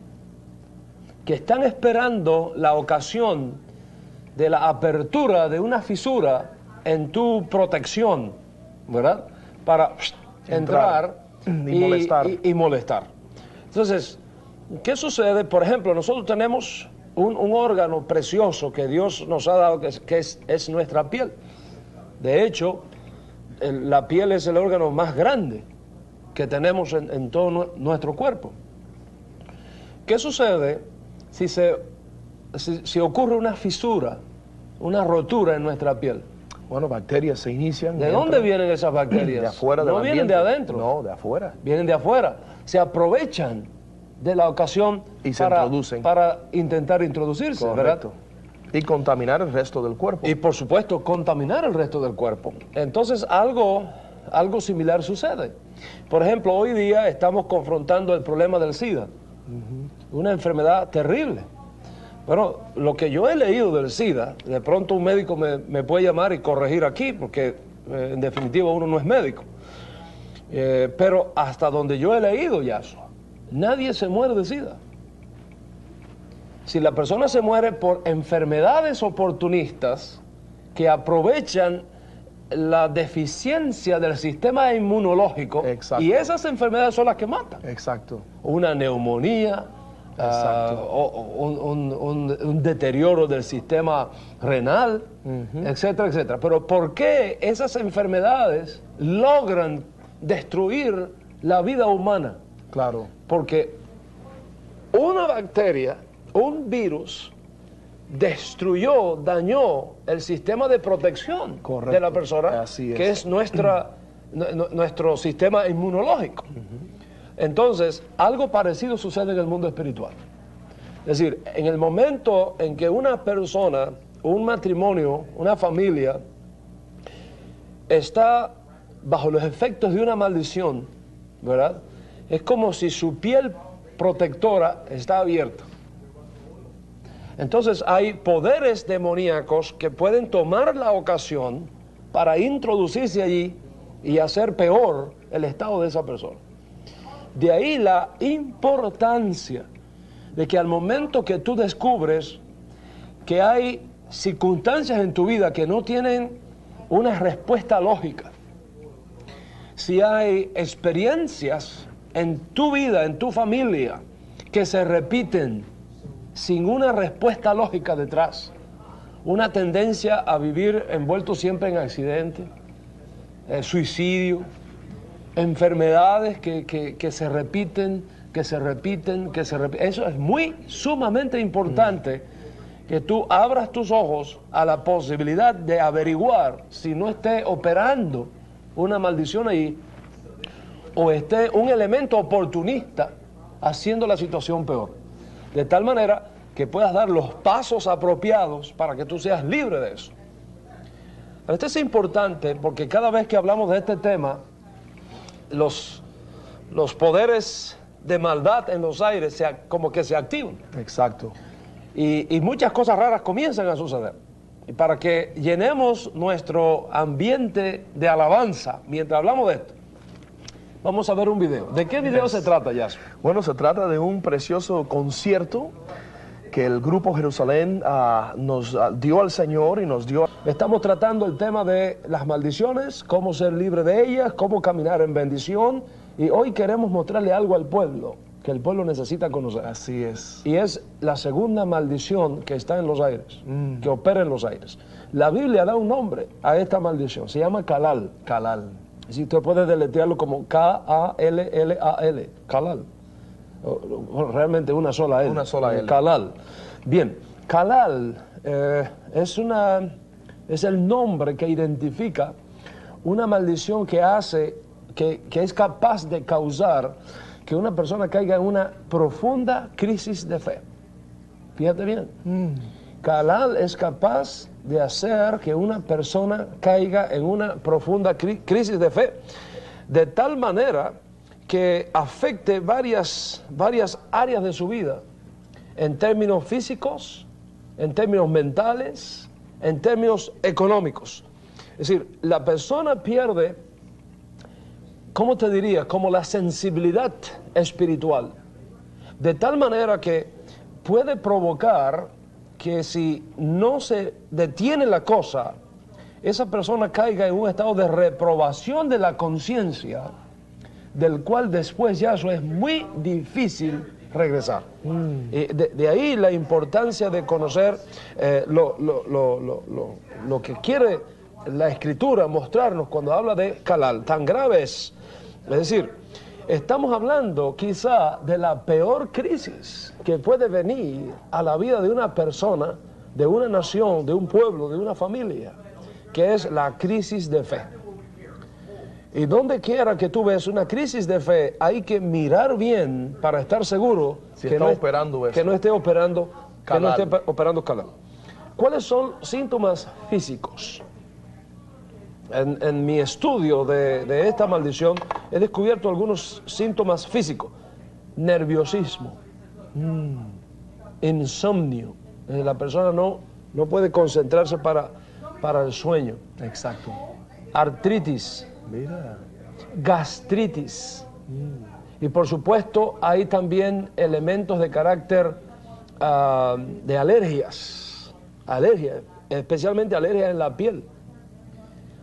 que están esperando la ocasión de la apertura de una fisura en tu protección, ¿verdad? Para entrar y molestar. Entonces, ¿qué sucede? Por ejemplo, nosotros tenemos un órgano precioso que Dios nos ha dado, que es nuestra piel. De hecho, la piel es el órgano más grande que tenemos en todo nuestro cuerpo. ¿Qué sucede si ocurre una fisura, una rotura en nuestra piel? Bueno, bacterias se inician. ¿De dónde vienen esas bacterias? De afuera del ambiente. No vienen de adentro. No, de afuera. Vienen de afuera. Se aprovechan de la ocasión y se introducen para intentar introducirse, correcto, ¿verdad? Y contaminar el resto del cuerpo. Y por supuesto, contaminar el resto del cuerpo. Entonces, algo similar sucede. Por ejemplo, hoy día estamos confrontando el problema del SIDA, una enfermedad terrible. Bueno, lo que yo he leído del SIDA, de pronto un médico me puede llamar y corregir aquí, porque en definitiva uno no es médico. Pero hasta donde yo he leído, Yahshua, nadie se muere de SIDA. Si la persona se muere por enfermedades oportunistas que aprovechan la deficiencia del sistema inmunológico, exacto, y esas enfermedades son las que matan. Exacto. Una neumonía, un deterioro del sistema renal, etcétera, etcétera. Pero ¿por qué esas enfermedades logran destruir la vida humana? Claro. Porque una bacteria, un virus, destruyó, dañó el sistema de protección de la persona, que es nuestro sistema inmunológico. Entonces, algo parecido sucede en el mundo espiritual. Es decir, en el momento en que una persona, un matrimonio, una familia, está bajo los efectos de una maldición, ¿verdad? Es como si su piel protectora está abierta. Entonces hay poderes demoníacos que pueden tomar la ocasión para introducirse allí y hacer peor el estado de esa persona. De ahí la importancia de que al momento que tú descubres que hay circunstancias en tu vida que no tienen una respuesta lógica, si hay experiencias en tu vida, en tu familia, que se repiten sin una respuesta lógica detrás, una tendencia a vivir envuelto siempre en accidentes, suicidio, enfermedades que se repiten, eso es sumamente importante que tú abras tus ojos a la posibilidad de averiguar si no esté operando una maldición ahí o esté un elemento oportunista haciendo la situación peor. De tal manera que puedas dar los pasos apropiados para que tú seas libre de eso. Pero esto es importante porque cada vez que hablamos de este tema, los poderes de maldad en los aires como que se activan. Exacto. Y muchas cosas raras comienzan a suceder. Y para que llenemos nuestro ambiente de alabanza mientras hablamos de esto, vamos a ver un video. ¿De qué video se trata, Yasser? Bueno, se trata de un precioso concierto que el Grupo Jerusalén nos dio al Señor y nos dio. Estamos tratando el tema de las maldiciones, cómo ser libre de ellas, cómo caminar en bendición. Y hoy queremos mostrarle algo al pueblo que el pueblo necesita conocer. Así es. Y es la segunda maldición que está en los aires, que opera en los aires. La Biblia da un nombre a esta maldición, se llama Kalal. Kalal. Si usted puede deletrearlo como K-A-L-L-A-L, Kalal. Realmente una sola L. Una sola L. Kalal. Bien, Kalal es el nombre que identifica una maldición que es capaz de causar que una persona caiga en una profunda crisis de fe. Fíjate bien. Kalal es capaz de hacer que una persona caiga en una profunda crisis de fe, de tal manera que afecte varias áreas de su vida, en términos físicos, en términos mentales, en términos económicos. Es decir, la persona pierde, ¿cómo te diría?, como la sensibilidad espiritual, de tal manera que puede provocar que si no se detiene la cosa, esa persona caiga en un estado de reprobación de la conciencia, del cual después ya eso es muy difícil regresar. De ahí la importancia de conocer lo que quiere la Escritura mostrarnos cuando habla de Kalal. Tan grave es decir, estamos hablando quizá de la peor crisis que puede venir a la vida de una persona, de una nación, de un pueblo, de una familia, que es la crisis de fe. Y donde quiera que tú ves una crisis de fe, hay que mirar bien para estar seguro que no esté operando Kalal. ¿Cuáles son síntomas físicos? En mi estudio de esta maldición he descubierto algunos síntomas físicos. Nerviosismo, insomnio. La persona no puede concentrarse para el sueño. Exacto. Artritis. Mira. Gastritis. Y por supuesto hay también elementos de carácter de alergias, especialmente alergias en la piel.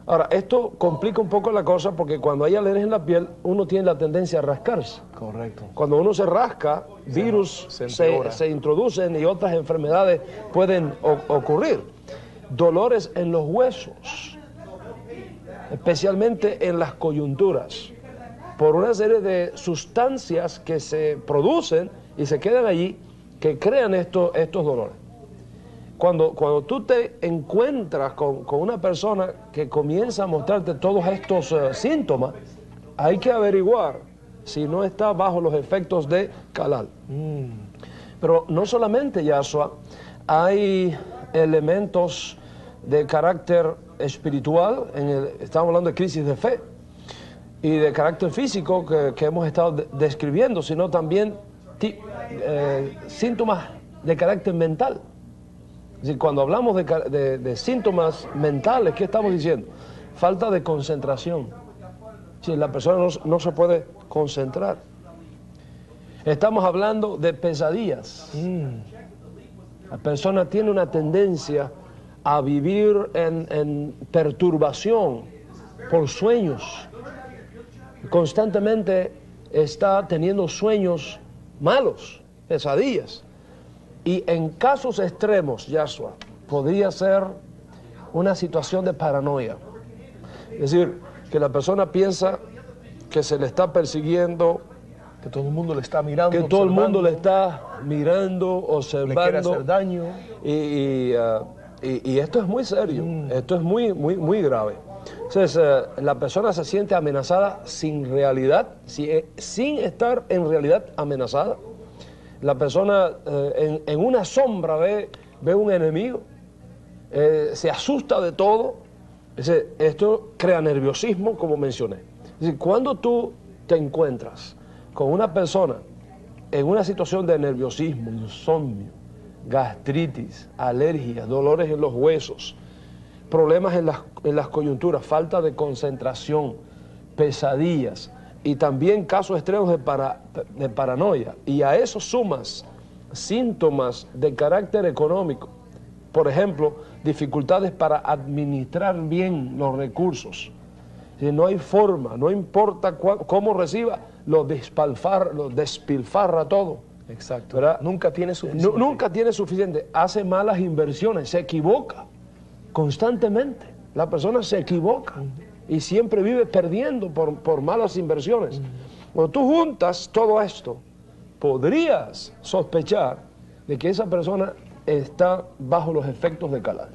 Ahora, esto complica un poco la cosa porque cuando hay alergia en la piel, uno tiene la tendencia a rascarse. Correcto. Cuando uno se rasca, virus se introducen y otras enfermedades pueden ocurrir. Dolores en los huesos, especialmente en las coyunturas, por una serie de sustancias que se producen y se quedan allí que crean estos dolores. Cuando tú te encuentras con una persona que comienza a mostrarte todos estos síntomas, hay que averiguar si no está bajo los efectos de calal. Pero no solamente, Yashua, hay elementos de carácter espiritual, estamos hablando de crisis de fe, y de carácter físico que hemos estado describiendo, sino también síntomas de carácter mental. Es decir, cuando hablamos de síntomas mentales, ¿qué estamos diciendo? Falta de concentración. Si la persona no se puede concentrar. Estamos hablando de pesadillas. La persona tiene una tendencia a vivir en perturbación por sueños. Constantemente está teniendo sueños malos, pesadillas. Y en casos extremos, Yashua, podría ser una situación de paranoia. Es decir, que la persona piensa que se le está persiguiendo, que todo el mundo le está mirando, que todo el mundo le está mirando, observando, le quiere hacer daño. Y esto es muy serio, esto es muy grave. Entonces, la persona se siente amenazada sin realidad, sin estar en realidad amenazada. La persona en una sombra ve un enemigo, se asusta de todo. Esto crea nerviosismo, como mencioné. Es decir, cuando tú te encuentras con una persona en una situación de nerviosismo, insomnio, gastritis, alergias, dolores en los huesos, problemas en las coyunturas, falta de concentración, pesadillas, y también casos extremos de paranoia, y a eso sumas síntomas de carácter económico, por ejemplo, dificultades para administrar bien los recursos. Si no hay forma, no importa cómo reciba, lo despilfarra todo. Exacto. ¿Verdad? Nunca tiene suficiente. Nunca tiene suficiente. Hace malas inversiones, se equivoca constantemente. La persona se equivoca y siempre vive perdiendo por malas inversiones. Cuando tú juntas todo esto, podrías sospechar de que esa persona está bajo los efectos de calal.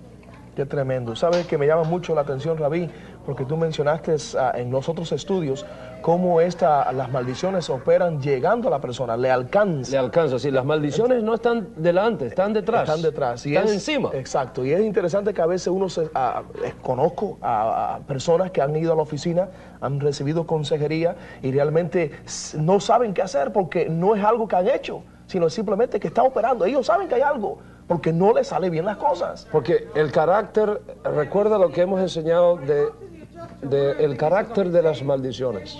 Qué tremendo. ¿Sabes que me llama mucho la atención, Rabí? Porque tú mencionaste en los otros estudios cómo las maldiciones operan llegando a la persona, le alcanza. Le alcanza, sí. Las maldiciones no están delante, están detrás. Están detrás. Están encima. Exacto. Y es interesante que a veces conozco a personas que han ido a la oficina, han recibido consejería y realmente no saben qué hacer porque no es algo que han hecho, sino simplemente que está operando. Ellos saben que hay algo, porque no les sale bien las cosas. Porque el carácter, recuerda lo que hemos enseñado el carácter de las maldiciones,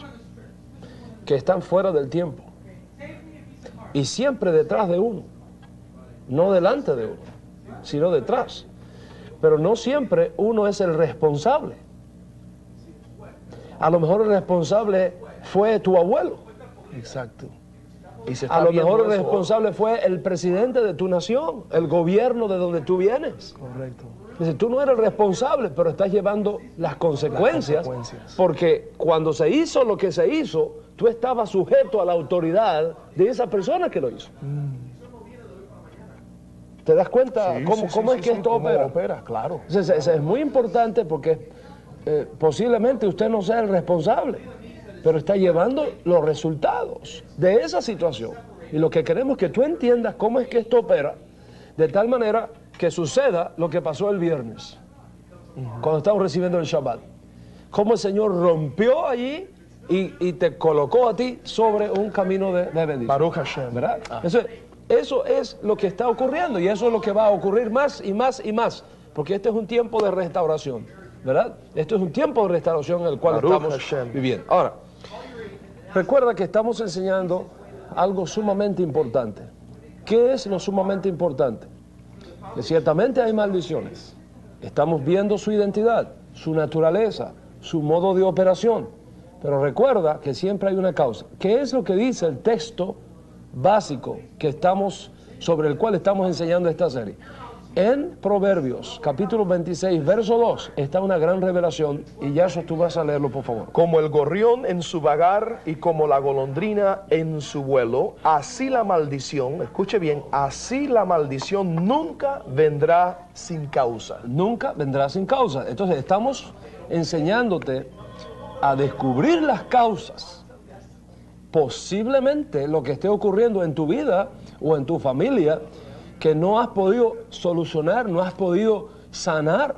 que están fuera del tiempo y siempre detrás de uno, no delante de uno, sino detrás. Pero no siempre uno es el responsable. A lo mejor el responsable fue tu abuelo. Exacto. A lo mejor el responsable fue el presidente de tu nación, el gobierno de donde tú vienes. Correcto. Dice, tú no eres el responsable, pero estás llevando las consecuencias, porque cuando se hizo lo que se hizo, tú estabas sujeto a la autoridad de esa persona que lo hizo. ¿Te das cuenta cómo es que esto opera? Claro. Entonces, es muy importante porque posiblemente usted no sea el responsable, pero está llevando los resultados de esa situación. Y lo que queremos es que tú entiendas cómo es que esto opera, de tal manera que suceda lo que pasó el viernes, cuando estamos recibiendo el Shabbat. Cómo el Señor rompió allí y te colocó a ti sobre un camino de bendición. Baruch Hashem. ¿Verdad? Eso es lo que está ocurriendo y eso es lo que va a ocurrir más y más y más, porque este es un tiempo de restauración, ¿verdad? Esto es un tiempo de restauración en el cual estamos viviendo. Ahora, recuerda que estamos enseñando algo sumamente importante. ¿Qué es lo sumamente importante? Que ciertamente hay maldiciones. Estamos viendo su identidad. su naturaleza, su modo de operación. Pero recuerda que siempre hay una causa. ¿Qué es lo que dice el texto básico sobre el cual estamos enseñando esta serie? En Proverbios, capítulo 26, verso 2, está una gran revelación, y ya eso tú vas a leerlo, por favor. Como el gorrión en su vagar y como la golondrina en su vuelo, así la maldición, escuche bien, así la maldición nunca vendrá sin causa. Nunca vendrá sin causa. Entonces estamos enseñándote a descubrir las causas. Posiblemente lo que esté ocurriendo en tu vida o en tu familia, que no has podido solucionar, no has podido sanar,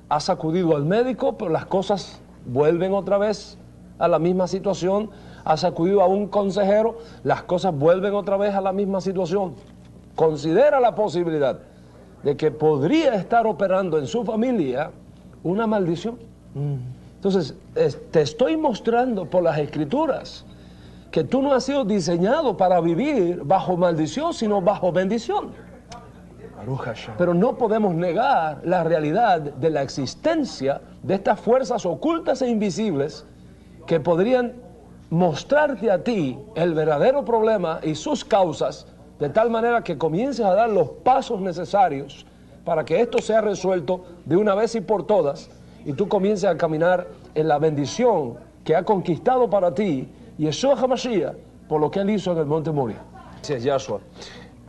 has acudido al médico, pero las cosas vuelven otra vez a la misma situación, has acudido a un consejero, las cosas vuelven otra vez a la misma situación. Considera la posibilidad de que podría estar operando en su familia una maldición. Entonces, te estoy mostrando por las Escrituras que tú no has sido diseñado para vivir bajo maldición, sino bajo bendición. Pero no podemos negar la realidad de la existencia de estas fuerzas ocultas e invisibles que podrían mostrarte a ti el verdadero problema y sus causas, de tal manera que comiences a dar los pasos necesarios para que esto sea resuelto de una vez y por todas, y tú comiences a caminar en la bendición que ha conquistado para ti Yeshua HaMashiach por lo que él hizo en el Monte Moria. Gracias, Yahshua.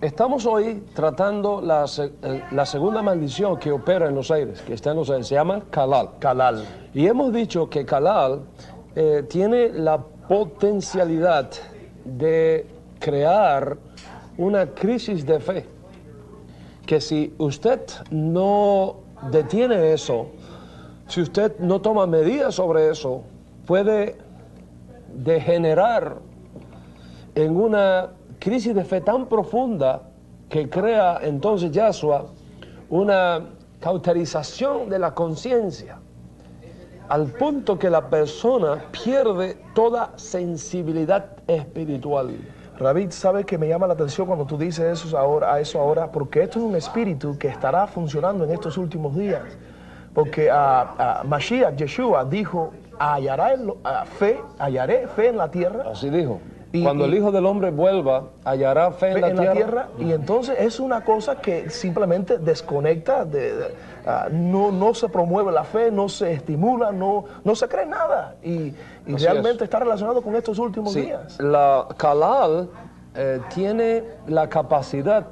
Estamos hoy tratando la segunda maldición que opera en los aires, que está en los aires, se llama Kalal. Kalal. Y hemos dicho que Kalal tiene la potencialidad de crear una crisis de fe, que si usted no detiene eso, si usted no toma medidas sobre eso, puede degenerar en una crisis de fe tan profunda que crea entonces Yahshua una cauterización de la conciencia, al punto que la persona pierde toda sensibilidad espiritual. Rabí, ¿sabe que me llama la atención cuando tú dices eso ahora? Porque esto es un espíritu que estará funcionando en estos últimos días. Porque Mashiach, Yeshua, dijo, hallaré fe en la tierra. Así dijo. Cuando el Hijo del Hombre vuelva, hallará fe en la tierra. Y entonces es una cosa que simplemente desconecta, no se promueve la fe, no se estimula, no se cree nada. Y realmente está relacionado con estos últimos días. La Kalal tiene la capacidad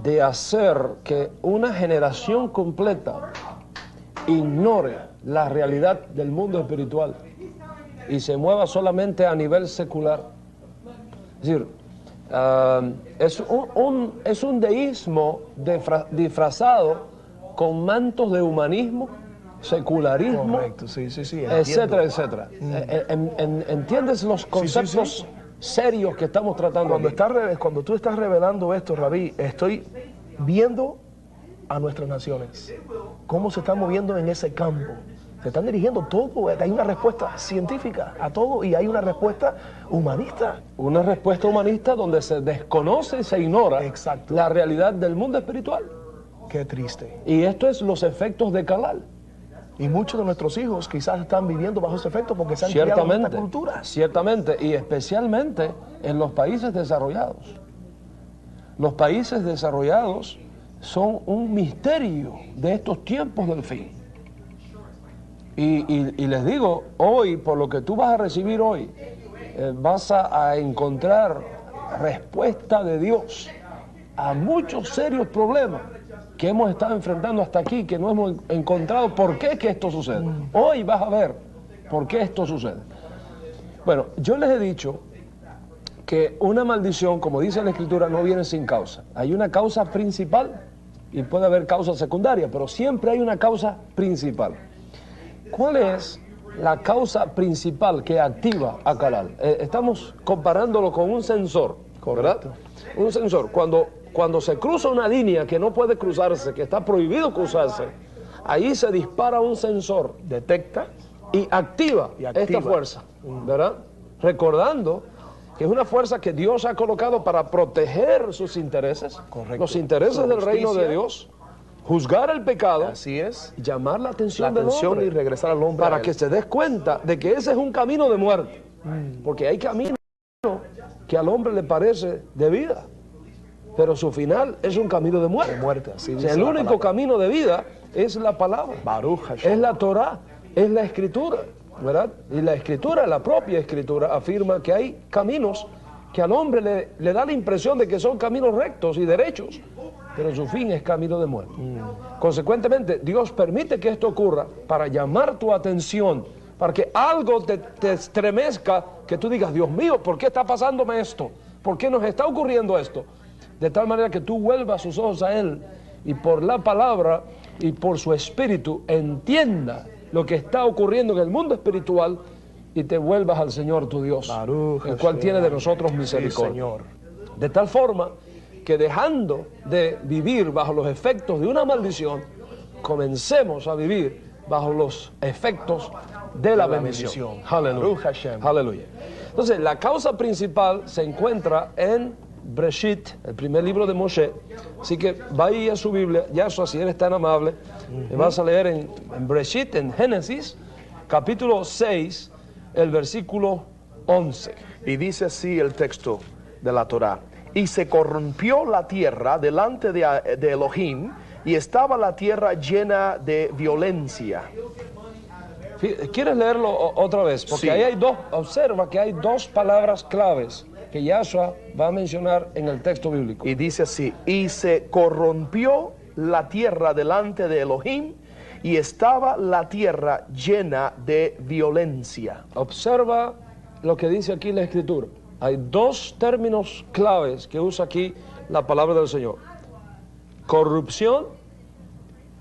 de hacer que una generación completa ignore la realidad del mundo espiritual y se mueva solamente a nivel secular. Es decir, es un deísmo disfrazado con mantos de humanismo, secularismo, correcto, sí, etcétera, etcétera. ¿Entiendes los conceptos serios que estamos tratando? Cuando tú estás revelando esto, Rabí, estoy viendo a nuestras naciones, cómo se están moviendo en ese campo. Se están dirigiendo todo, hay una respuesta científica a todo y hay una respuesta humanista. Una respuesta humanista donde se desconoce y se ignora la realidad del mundo espiritual. Qué triste. Y esto es los efectos de Kalal. Y muchos de nuestros hijos quizás están viviendo bajo ese efecto porque se han criado en esta cultura. Ciertamente, y especialmente en los países desarrollados. Los países desarrollados son un misterio de estos tiempos del fin. Y les digo, hoy, por lo que tú vas a recibir hoy, vas a encontrar respuesta de Dios a muchos serios problemas que hemos estado enfrentando hasta aquí, que no hemos encontrado por qué que esto sucede. Hoy vas a ver por qué esto sucede. Bueno, yo les he dicho que una maldición, como dice la Escritura, no viene sin causa. Hay una causa principal y puede haber causa secundaria, pero siempre hay una causa principal. ¿Cuál es la causa principal que activa a Kalal? Estamos comparándolo con un sensor, ¿verdad? Un sensor. Cuando se cruza una línea que no puede cruzarse, que está prohibido cruzarse, ahí se dispara un sensor, detecta y activa esta fuerza, ¿verdad? Recordando que es una fuerza que Dios ha colocado para proteger sus intereses, los intereses del reino de Dios, juzgar el pecado. Así es. Llamar la atención del hombre. Y regresar al hombre. Para que se des cuenta de que ese es un camino de muerte. Porque hay camino que al hombre le parece de vida, pero su final es un camino de muerte. Así o sea, el único camino de vida es la palabra, es la Torah, es la Escritura, ¿verdad? Y la Escritura, la propia Escritura, afirma que hay caminos que al hombre le da la impresión de que son caminos rectos y derechos, pero su fin es camino de muerte. Consecuentemente, Dios permite que esto ocurra para llamar tu atención, para que algo te estremezca, que tú digas, Dios mío, ¿por qué está pasándome esto? ¿Por qué nos está ocurriendo esto? De tal manera que tú vuelvas sus ojos a Él y por la palabra y por su espíritu entienda lo que está ocurriendo en el mundo espiritual y te vuelvas al Señor tu Dios, el cual tiene de nosotros misericordia. Señor. De tal forma que dejando de vivir bajo los efectos de una maldición, comencemos a vivir bajo los efectos de la bendición. Aleluya. Aleluya. Entonces, la causa principal se encuentra en Breshit, el primer libro de Moshe. Así que vaya a su Biblia, Yahshua, si eres tan amable, me vas a leer en Breshit, en Génesis, capítulo 6, el versículo 11. Y dice así el texto de la Torá: y se corrompió la tierra delante de Elohim, y estaba la tierra llena de violencia. ¿Quieres leerlo otra vez? Porque sí. Ahí hay dos, observa que hay dos palabras claves que Yahshua va a mencionar en el texto bíblico. Y dice así: y se corrompió la tierra delante de Elohim, y estaba la tierra llena de violencia. Observa lo que dice aquí la Escritura. Hay dos términos claves que usa aquí la palabra del Señor: corrupción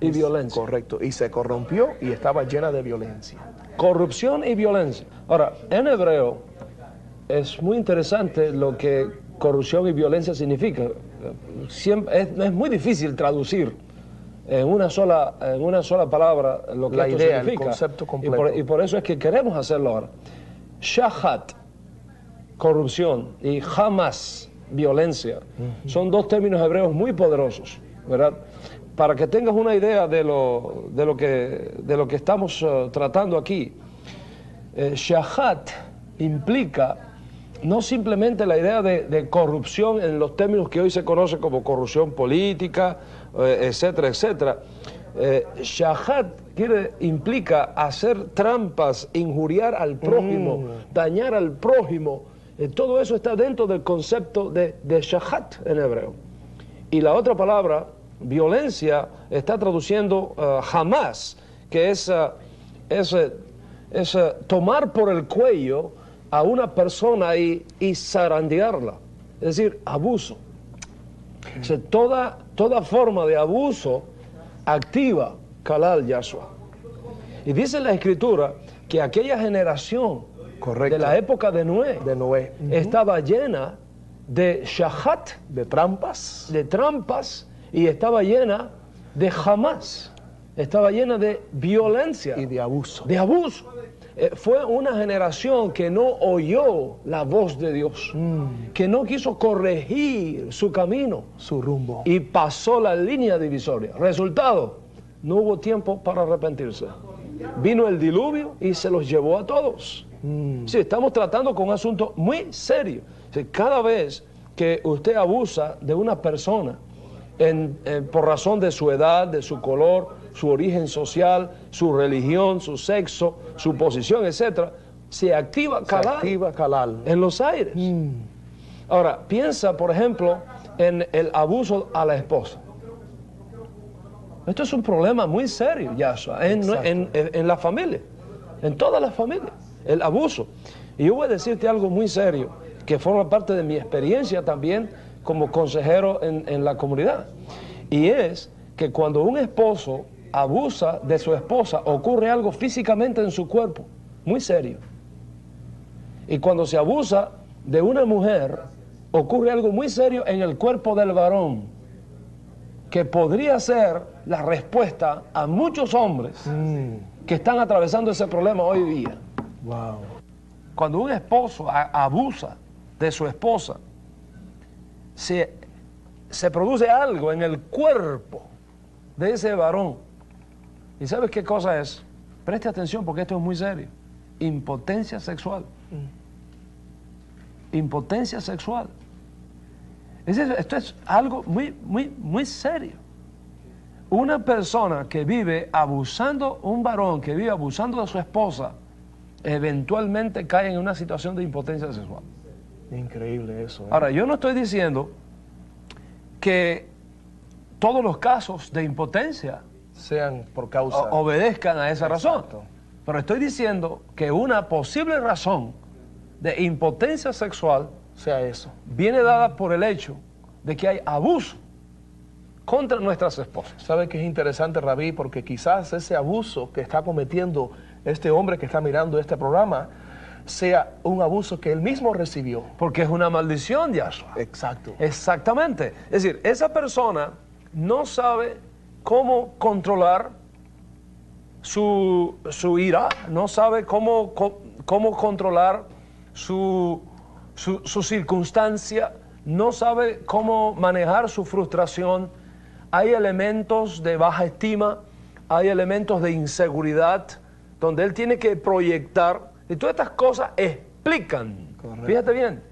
y violencia. Correcto. Y se corrompió y estaba llena de violencia. Corrupción y violencia. Ahora, en hebreo es muy interesante lo que corrupción y violencia significa. Siempre, es muy difícil traducir en una sola palabra lo que la esto idea, significa. el concepto completo. Y por eso es que queremos hacerlo ahora. Shahat, corrupción, y Hamas, violencia, son dos términos hebreos muy poderosos, ¿verdad? Para que tengas una idea de lo que estamos tratando aquí. Shahat implica no simplemente la idea de corrupción en los términos que hoy se conoce como corrupción política, etcétera, etcétera. Shahat implica hacer trampas, injuriar al prójimo, dañar al prójimo. Todo eso está dentro del concepto de shahat en hebreo. Y la otra palabra, violencia, está traduciendo Hamas, que es tomar por el cuello a una persona y zarandearla, es decir, abuso. O sea, toda forma de abuso activa Kalal Yahshua. Y dice la Escritura que aquella generación de la época de Noé estaba llena de shahat, de trampas, y estaba llena de Hamas, estaba llena de violencia y de abuso. Fue una generación que no oyó la voz de Dios, que no quiso corregir su camino, su rumbo, y pasó la línea divisoria. Resultado, no hubo tiempo para arrepentirse. Vino el diluvio y se los llevó a todos. Sí, estamos tratando con un asunto muy serio. Sí, cada vez que usted abusa de una persona por razón de su edad, de su color, su origen social, su religión, su sexo, su posición, etc., se activa Kalal en los aires. Ahora, piensa, por ejemplo, en el abuso a la esposa. Esto es un problema muy serio, Yahshua, en la familia, en todas las familias, el abuso. Y yo voy a decirte algo muy serio, que forma parte de mi experiencia también como consejero en la comunidad. Y es que cuando un esposo abusa de su esposa, ocurre algo físicamente en su cuerpo, muy serio. Y cuando se abusa de una mujer, ocurre algo muy serio en el cuerpo del varón, que podría ser la respuesta a muchos hombres que están atravesando ese problema hoy día. Wow. Cuando un esposo abusa de su esposa, se produce algo en el cuerpo de ese varón. ¿Y sabes qué cosa es? Preste atención porque esto es muy serio. Impotencia sexual. Impotencia sexual. Esto es algo muy serio. Una persona que vive abusando, un varón que vive abusando de su esposa, eventualmente cae en una situación de impotencia sexual. Increíble eso. Ahora, yo no estoy diciendo que todos los casos de impotencia sean por causa... obedezcan a esa razón. Exacto. Pero estoy diciendo que una posible razón de impotencia sexual sea eso. Viene dada por el hecho de que hay abuso contra nuestras esposas. ¿Sabe qué es interesante, Rabí? Porque quizás ese abuso que está cometiendo este hombre que está mirando este programa sea un abuso que él mismo recibió. Porque es una maldición, Yahshua. Exacto. Exactamente. Es decir, esa persona no sabe cómo controlar su ira, no sabe cómo controlar su circunstancia, no sabe cómo manejar su frustración. Hay elementos de baja estima, hay elementos de inseguridad, donde él tiene que proyectar, y todas estas cosas explican. Correcto. Fíjate bien,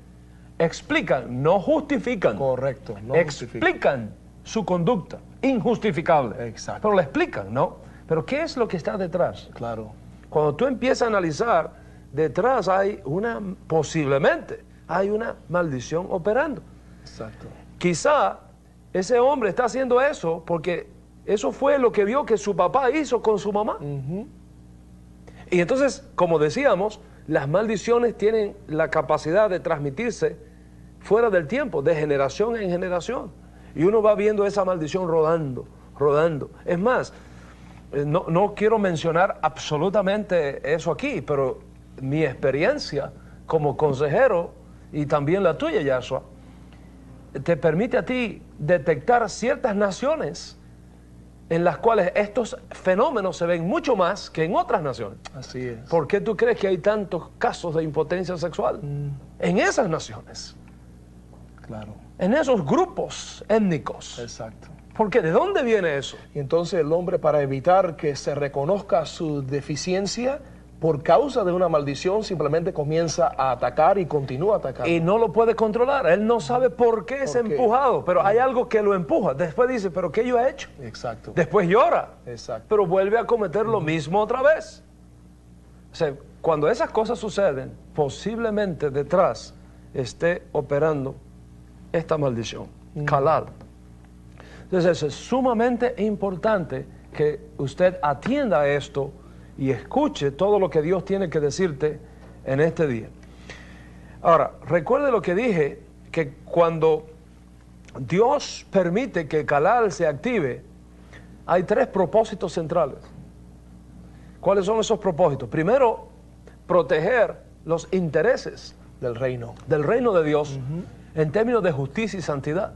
explican, no justifican. Correcto, no explican su conducta injustificable. Exacto. Pero la explican, ¿no? Pero ¿qué es lo que está detrás? Claro. Cuando tú empiezas a analizar, detrás hay posiblemente hay una maldición operando. Exacto. Quizá ese hombre está haciendo eso porque eso fue lo que vio que su papá hizo con su mamá. Y entonces, como decíamos, las maldiciones tienen la capacidad de transmitirse fuera del tiempo, de generación en generación. Y uno va viendo esa maldición rodando. Es más, no quiero mencionar absolutamente eso aquí, pero mi experiencia como consejero y también la tuya, Yahshua, te permite a ti detectar ciertas naciones en las cuales estos fenómenos se ven mucho más que en otras naciones. Así es. ¿Por qué tú crees que hay tantos casos de impotencia sexual en esas naciones? Claro. En esos grupos étnicos. Exacto. Porque ¿de dónde viene eso? Y entonces el hombre, para evitar que se reconozca su deficiencia por causa de una maldición, simplemente comienza a atacar y continúa atacando. Y no lo puede controlar. Él no sabe por qué es empujado, pero hay algo que lo empuja. Después dice, ¿pero qué yo he hecho? Exacto. Después llora. Exacto. Pero vuelve a cometer lo mismo otra vez. O sea, cuando esas cosas suceden, posiblemente detrás esté operando esta maldición, Kalal. Entonces es sumamente importante que usted atienda a esto y escuche todo lo que Dios tiene que decirte en este día. Ahora, recuerde lo que dije, que cuando Dios permite que Kalal se active, hay 3 propósitos centrales. ¿Cuáles son esos propósitos? Primero, proteger los intereses del reino de Dios en términos de justicia y santidad.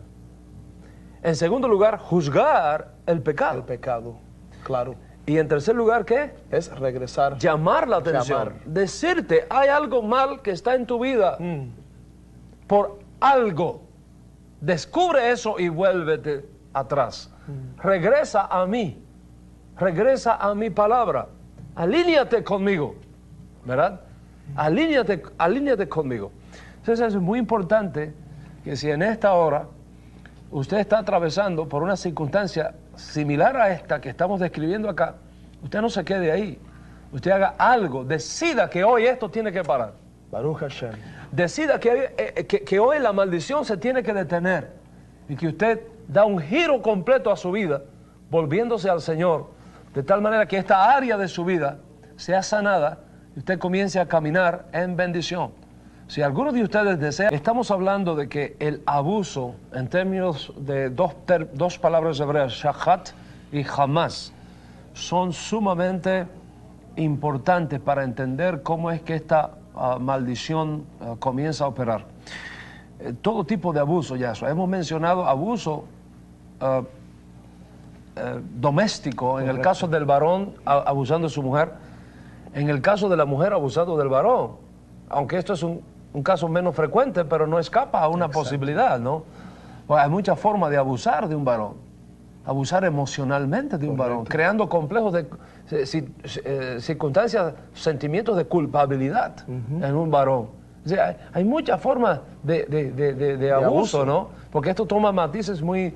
En segundo lugar, juzgar el pecado. El pecado, claro. Y en tercer lugar, ¿qué? Es regresar. Llamar la atención. Decirte, hay algo mal que está en tu vida. Por algo. Descubre eso y vuélvete atrás. Regresa a mí. Regresa a mi palabra. Alíñate conmigo. ¿Verdad? Alíñate conmigo. Entonces es muy importante que si en esta hora usted está atravesando por una circunstancia similar a esta que estamos describiendo acá, usted no se quede ahí. Usted haga algo, decida que hoy esto tiene que parar. Baruch Hashem. Decida que hoy la maldición se tiene que detener y que usted da un giro completo a su vida, volviéndose al Señor, de tal manera que esta área de su vida sea sanada y usted comience a caminar en bendición. Si algunos de ustedes desean, estamos hablando de que el abuso, en términos de dos palabras hebreas, shahat y hamas, son sumamente importantes para entender cómo es que esta maldición comienza a operar. Todo tipo de abuso, ya eso. Hemos mencionado abuso doméstico, en el caso del varón abusando de su mujer, en el caso de la mujer abusando del varón, aunque esto es un caso menos frecuente, pero no escapa a una posibilidad, ¿no? Pues hay muchas formas de abusar de un varón. abusar emocionalmente de un varón, creando complejos de circunstancias, sentimientos de culpabilidad en un varón. O sea, hay muchas formas de abuso, ¿no? Porque esto toma matices muy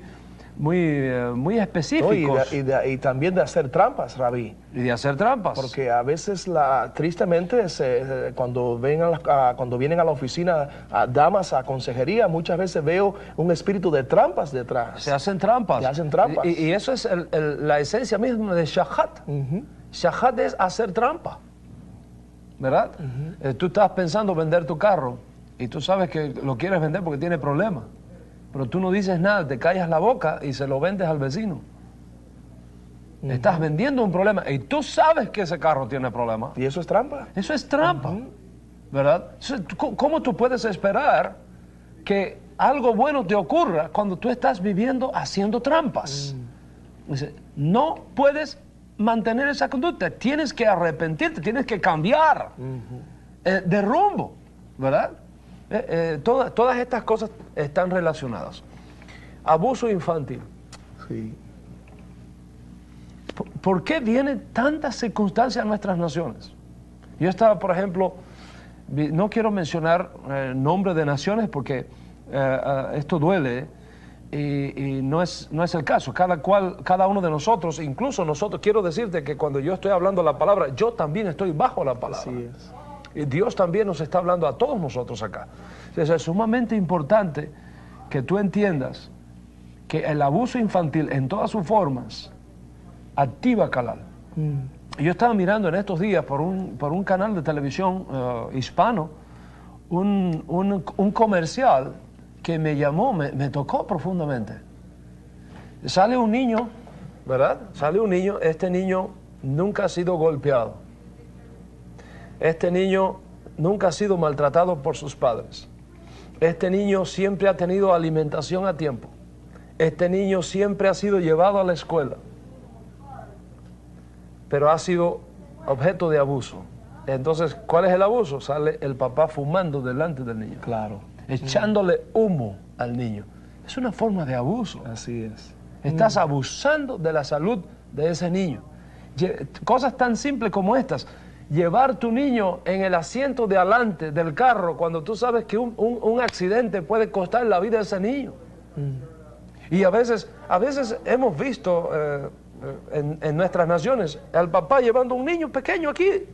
específicos. Y también de hacer trampas, Rabí. Y de hacer trampas. Porque a veces, tristemente, cuando vienen a la oficina damas a consejería, muchas veces veo un espíritu de trampas detrás. Se hacen trampas. Se hacen trampas. Y eso es la esencia misma de shahat. Shahat es hacer trampa, ¿verdad? Tú estás pensando vender tu carro y tú sabes que lo quieres vender porque tiene problemas. Pero tú no dices nada, te callas la boca y se lo vendes al vecino. Estás vendiendo un problema y tú sabes que ese carro tiene problemas. ¿Y eso es trampa? Eso es trampa, ¿verdad? ¿Cómo tú puedes esperar que algo bueno te ocurra cuando tú estás viviendo haciendo trampas? Dice, no puedes mantener esa conducta, tienes que arrepentirte, tienes que cambiar de rumbo, ¿verdad? Todas estas cosas están relacionadas. Abuso infantil. Sí. ¿Por qué vienen tantas circunstancias en nuestras naciones? Yo estaba, por ejemplo, no quiero mencionar nombre de naciones porque esto duele y no es el caso. Cada uno de nosotros, incluso nosotros, quiero decirte que cuando yo estoy hablando la palabra, yo también estoy bajo la palabra. Así es. Y Dios también nos está hablando a todos nosotros acá. Entonces, es sumamente importante que tú entiendas que el abuso infantil en todas sus formas activa Calal. Yo estaba mirando en estos días por un canal de televisión hispano un comercial que me llamó, me tocó profundamente. Sale un niño, ¿verdad? Sale un niño, este niño nunca ha sido golpeado. Este niño nunca ha sido maltratado por sus padres. Este niño siempre ha tenido alimentación a tiempo. Este niño siempre ha sido llevado a la escuela, pero ha sido objeto de abuso. Entonces, ¿cuál es el abuso? Sale el papá fumando delante del niño. Claro. Echándole humo al niño. Es una forma de abuso. Así es. Estás abusando de la salud de ese niño. Cosas tan simples como estas. Llevar tu niño en el asiento de adelante del carro cuando tú sabes que un accidente puede costar la vida de ese niño. Y a veces hemos visto en nuestras naciones al papá llevando un niño pequeño aquí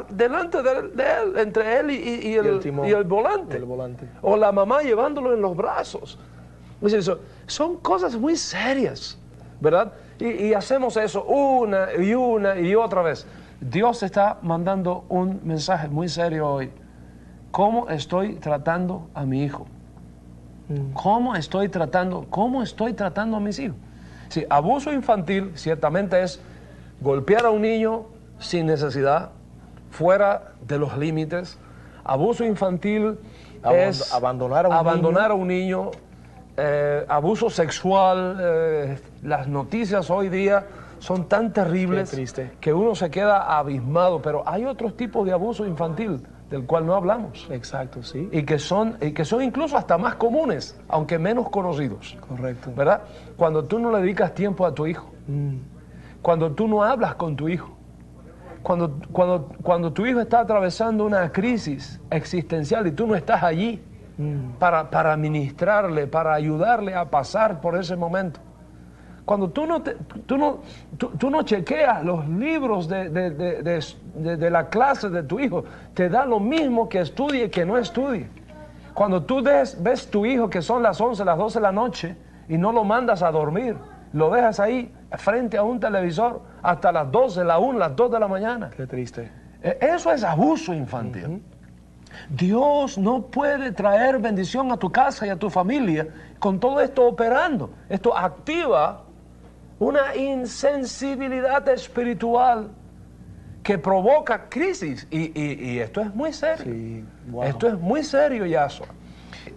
delante de él, entre él y el volante. O la mamá llevándolo en los brazos. Son cosas muy serias, ¿verdad? Y hacemos eso una y otra vez. Dios está mandando un mensaje muy serio hoy. ¿Cómo estoy tratando a mi hijo? ¿Cómo estoy tratando a mis hijos? Sí, abuso infantil ciertamente es golpear a un niño sin necesidad, fuera de los límites. Abuso infantil es abandonar a un niño. Abuso sexual, las noticias hoy día son tan terribles que uno se queda abismado, pero hay otros tipos de abuso infantil del cual no hablamos. Exacto, sí. Y que son incluso hasta más comunes, aunque menos conocidos. Correcto. ¿Verdad? Cuando tú no le dedicas tiempo a tu hijo, cuando tú no hablas con tu hijo, cuando tu hijo está atravesando una crisis existencial y tú no estás allí para ministrarle, para ayudarle a pasar por ese momento. Cuando tú no chequeas los libros de la clase de tu hijo, te da lo mismo que estudie que no estudie. Cuando tú ves tu hijo que son las 11, las 12 de la noche y no lo mandas a dormir, lo dejas ahí frente a un televisor hasta las 12, la 1, las 2 de la mañana. Qué triste. Eso es abuso infantil. Dios no puede traer bendición a tu casa y a tu familia con todo esto operando. Esto activa una insensibilidad espiritual que provoca crisis. Y esto es muy serio. Sí, wow. Esto es muy serio, Yahshua.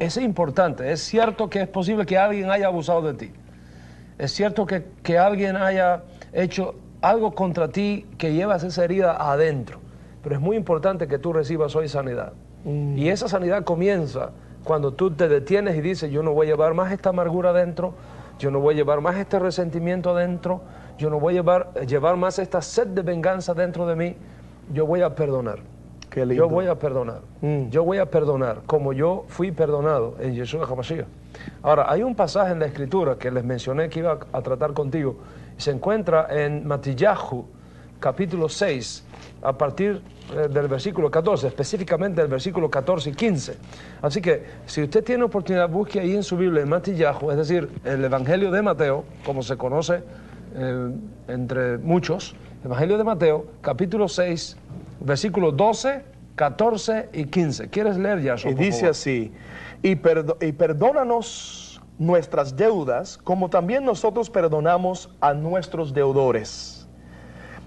Es importante. Es cierto que es posible que alguien haya abusado de ti. Es cierto que alguien haya hecho algo contra ti que llevas esa herida adentro. Pero es muy importante que tú recibas hoy sanidad. Y esa sanidad comienza cuando tú te detienes y dices, yo no voy a llevar más esta amargura adentro, yo no voy a llevar más este resentimiento adentro, yo no voy a llevar más esta sed de venganza dentro de mí, yo voy a perdonar. Qué lindo. Yo voy a perdonar. Yo voy a perdonar como yo fui perdonado en Yeshua HaMashiach. Ahora, hay un pasaje en la Escritura que les mencioné que iba a tratar contigo. Se encuentra en Matillahu, capítulo 6, a partir del versículo 14, específicamente del versículo 14 y 15. Así que, si usted tiene oportunidad, busque ahí en su Biblia, en Matillahu, es decir, el Evangelio de Mateo, como se conoce entre muchos, Evangelio de Mateo, capítulo 6, versículos 12, 14 y 15. ¿Quieres leer, Yashua? Y dice así, y perdónanos nuestras deudas, como también nosotros perdonamos a nuestros deudores.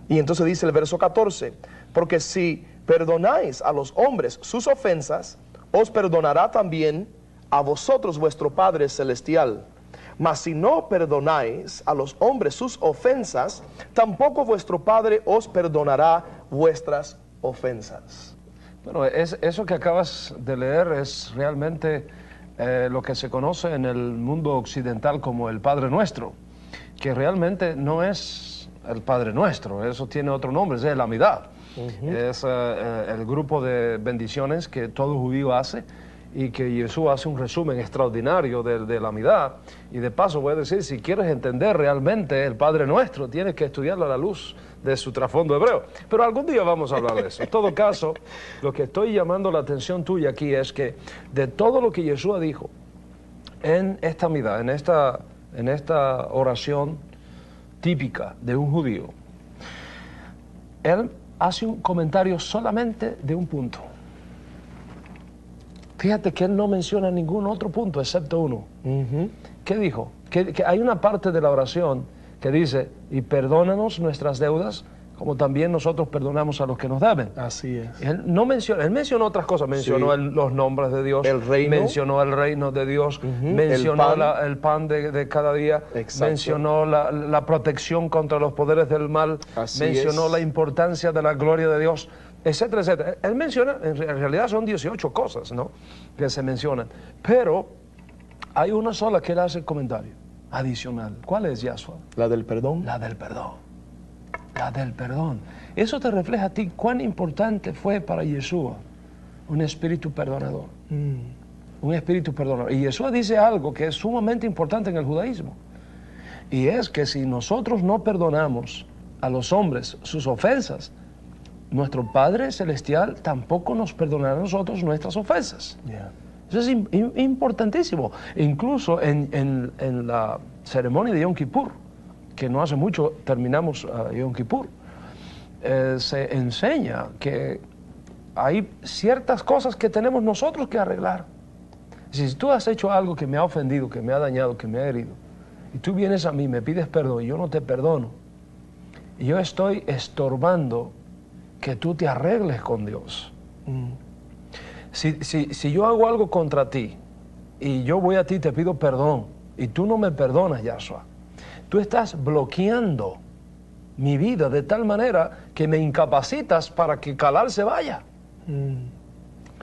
Y entonces dice el verso 14, porque si perdonáis a los hombres sus ofensas, os perdonará también a vosotros vuestro Padre Celestial. Mas si no perdonáis a los hombres sus ofensas, tampoco vuestro Padre os perdonará vuestras ofensas. Bueno, eso que acabas de leer es realmente lo que se conoce en el mundo occidental como el Padre Nuestro, que realmente no es el Padre Nuestro, eso tiene otro nombre, es el Amidad. Es el grupo de bendiciones que todo judío hace y que Jesús hace un resumen extraordinario de la Amidad. Y de paso voy a decir, si quieres entender realmente el Padre Nuestro, tienes que estudiarlo a la luz de su trasfondo hebreo. Pero algún día vamos a hablar de eso. En todo caso, lo que estoy llamando la atención tuya aquí es que de todo lo que Jesús dijo en esta Amidad, en esta oración típica de un judío, él hace un comentario solamente de un punto. Fíjate que él no menciona ningún otro punto excepto uno. ¿Qué dijo? Que hay una parte de la oración que dice, y perdónanos nuestras deudas, como también nosotros perdonamos a los que nos deben. Así es. Él mencionó otras cosas, mencionó los nombres de Dios, el reino, mencionó el reino de Dios, mencionó el pan de cada día, mencionó la protección contra los poderes del mal, mencionó la importancia de la gloria de Dios, etcétera, etcétera. Él menciona, en realidad son 18 cosas, ¿no?, que se mencionan, pero hay una sola que él hace el comentario adicional. ¿Cuál es, Yashua? La del perdón. La del perdón. La del perdón. Eso te refleja a ti cuán importante fue para Yeshua un espíritu perdonador. Un espíritu perdonador. Y Yeshua dice algo que es sumamente importante en el judaísmo. Y es que si nosotros no perdonamos a los hombres sus ofensas, nuestro Padre Celestial tampoco nos perdonará a nosotros nuestras ofensas. Eso es importantísimo. Incluso en la ceremonia de Yom Kippur, que no hace mucho terminamos Yom Kippur, se enseña que hay ciertas cosas que tenemos nosotros que arreglar. Si tú has hecho algo que me ha ofendido, que me ha dañado, que me ha herido, y tú vienes a mí, me pides perdón y yo no te perdono, y yo estoy estorbando que tú te arregles con Dios. Si yo hago algo contra ti y yo voy a ti y te pido perdón y tú no me perdonas, Yashua, tú estás bloqueando mi vida de tal manera que me incapacitas para que Calal se vaya.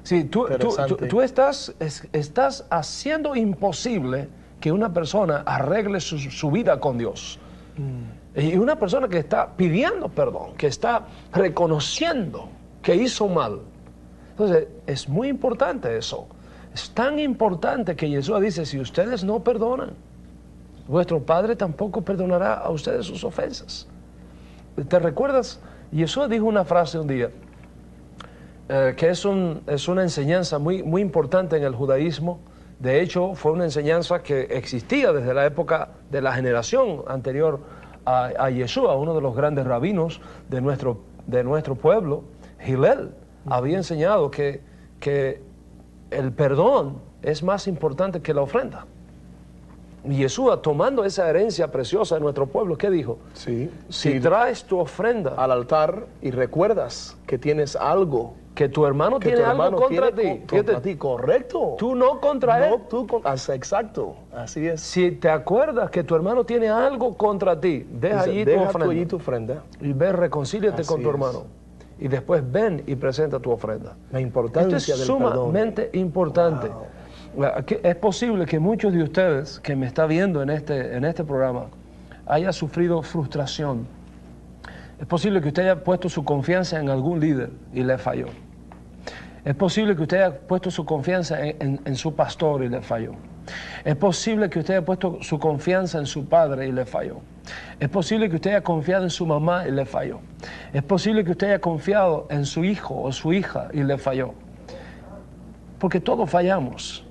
Sí, tú estás haciendo imposible que una persona arregle su vida con Dios. Y una persona que está pidiendo perdón, que está reconociendo que hizo mal. Entonces, es muy importante eso. Es tan importante que Jesús dice, si ustedes no perdonan, vuestro Padre tampoco perdonará a ustedes sus ofensas. ¿Te recuerdas? Jesús dijo una frase un día, que es una enseñanza muy importante en el judaísmo. De hecho, fue una enseñanza que existía desde la época de la generación anterior a Yeshua, uno de los grandes rabinos de nuestro pueblo, Hillel, había enseñado que el perdón es más importante que la ofrenda. Y Yeshua, tomando esa herencia preciosa de nuestro pueblo, ¿qué dijo? Sí, si traes tu ofrenda al altar y recuerdas que tienes algo, que tu hermano tiene algo contra ti. Correcto. Tú no contra él. Exacto, así es. Si te acuerdas que tu hermano tiene algo contra ti, deja allí tu ofrenda. Y ve, reconcíliate con tu hermano. Y después ven y presenta tu ofrenda. La importancia del perdón. Esto es sumamente importante. Wow. Es posible que muchos de ustedes que me están viendo en este programa haya sufrido frustración. Es posible que usted haya puesto su confianza en algún líder y le falló. Es posible que usted haya puesto su confianza en su pastor y le falló. Es posible que usted haya puesto su confianza en su padre y le falló. Es posible que usted haya confiado en su mamá y le falló. Es posible que usted haya confiado en su hijo o su hija y le falló. Porque todos fallamos.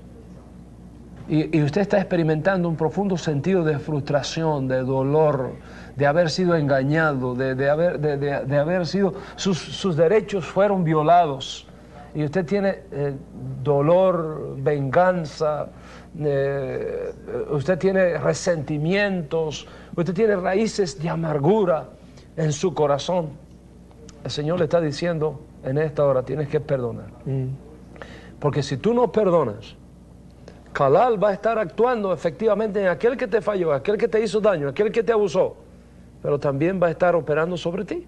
Y usted está experimentando un profundo sentido de frustración, de dolor, de haber sido engañado, de haber sido, sus derechos fueron violados. Y usted tiene dolor, venganza, usted tiene resentimientos, usted tiene raíces de amargura en su corazón. El Señor le está diciendo en esta hora, tienes que perdonar. Porque si tú no perdonas, Kalal va a estar actuando efectivamente en aquel que te falló, aquel que te hizo daño, aquel que te abusó, pero también va a estar operando sobre ti.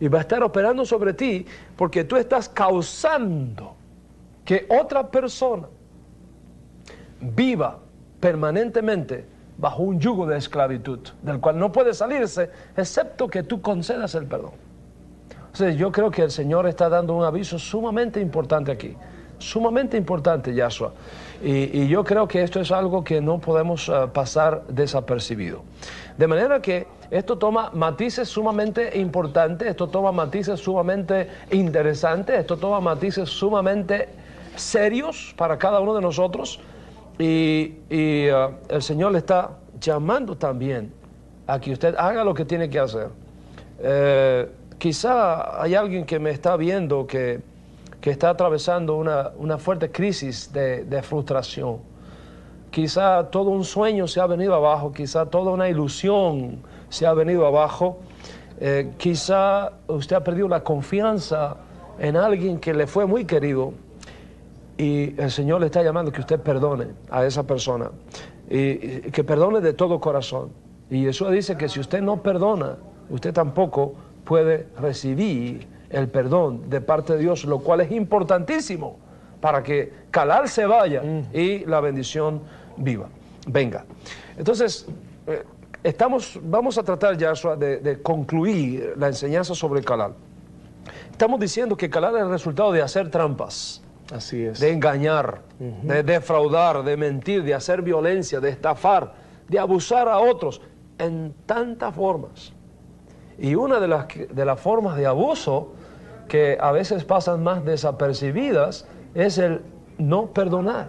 Y va a estar operando sobre ti porque tú estás causando que otra persona viva permanentemente bajo un yugo de esclavitud, del cual no puede salirse, excepto que tú concedas el perdón. O sea, yo creo que el Señor está dando un aviso sumamente importante aquí. Sumamente importante, Yahshua. Y yo creo que esto es algo que no podemos pasar desapercibido. De manera que esto toma matices sumamente importantes, esto toma matices sumamente interesantes, esto toma matices sumamente serios para cada uno de nosotros. Y el Señor le está llamando también a que usted haga lo que tiene que hacer. Quizá hay alguien que me está viendo que está atravesando una fuerte crisis de frustración. Quizá todo un sueño se ha venido abajo, quizá toda una ilusión se ha venido abajo. Quizá usted ha perdido la confianza en alguien que le fue muy querido y el Señor le está llamando que usted perdone a esa persona y que perdone de todo corazón. Y Jesús dice que si usted no perdona, usted tampoco puede recibir el perdón de parte de Dios, lo cual es importantísimo para que Kalal se vaya y la bendición viva. Venga. Entonces, vamos a tratar, Yahshua, de concluir la enseñanza sobre Kalal. Estamos diciendo que Kalal es el resultado de hacer trampas. Así es. De engañar, de defraudar, de mentir, de hacer violencia, de estafar, de abusar a otros, en tantas formas. Y una de las formas de abuso que a veces pasan más desapercibidas es el no perdonar.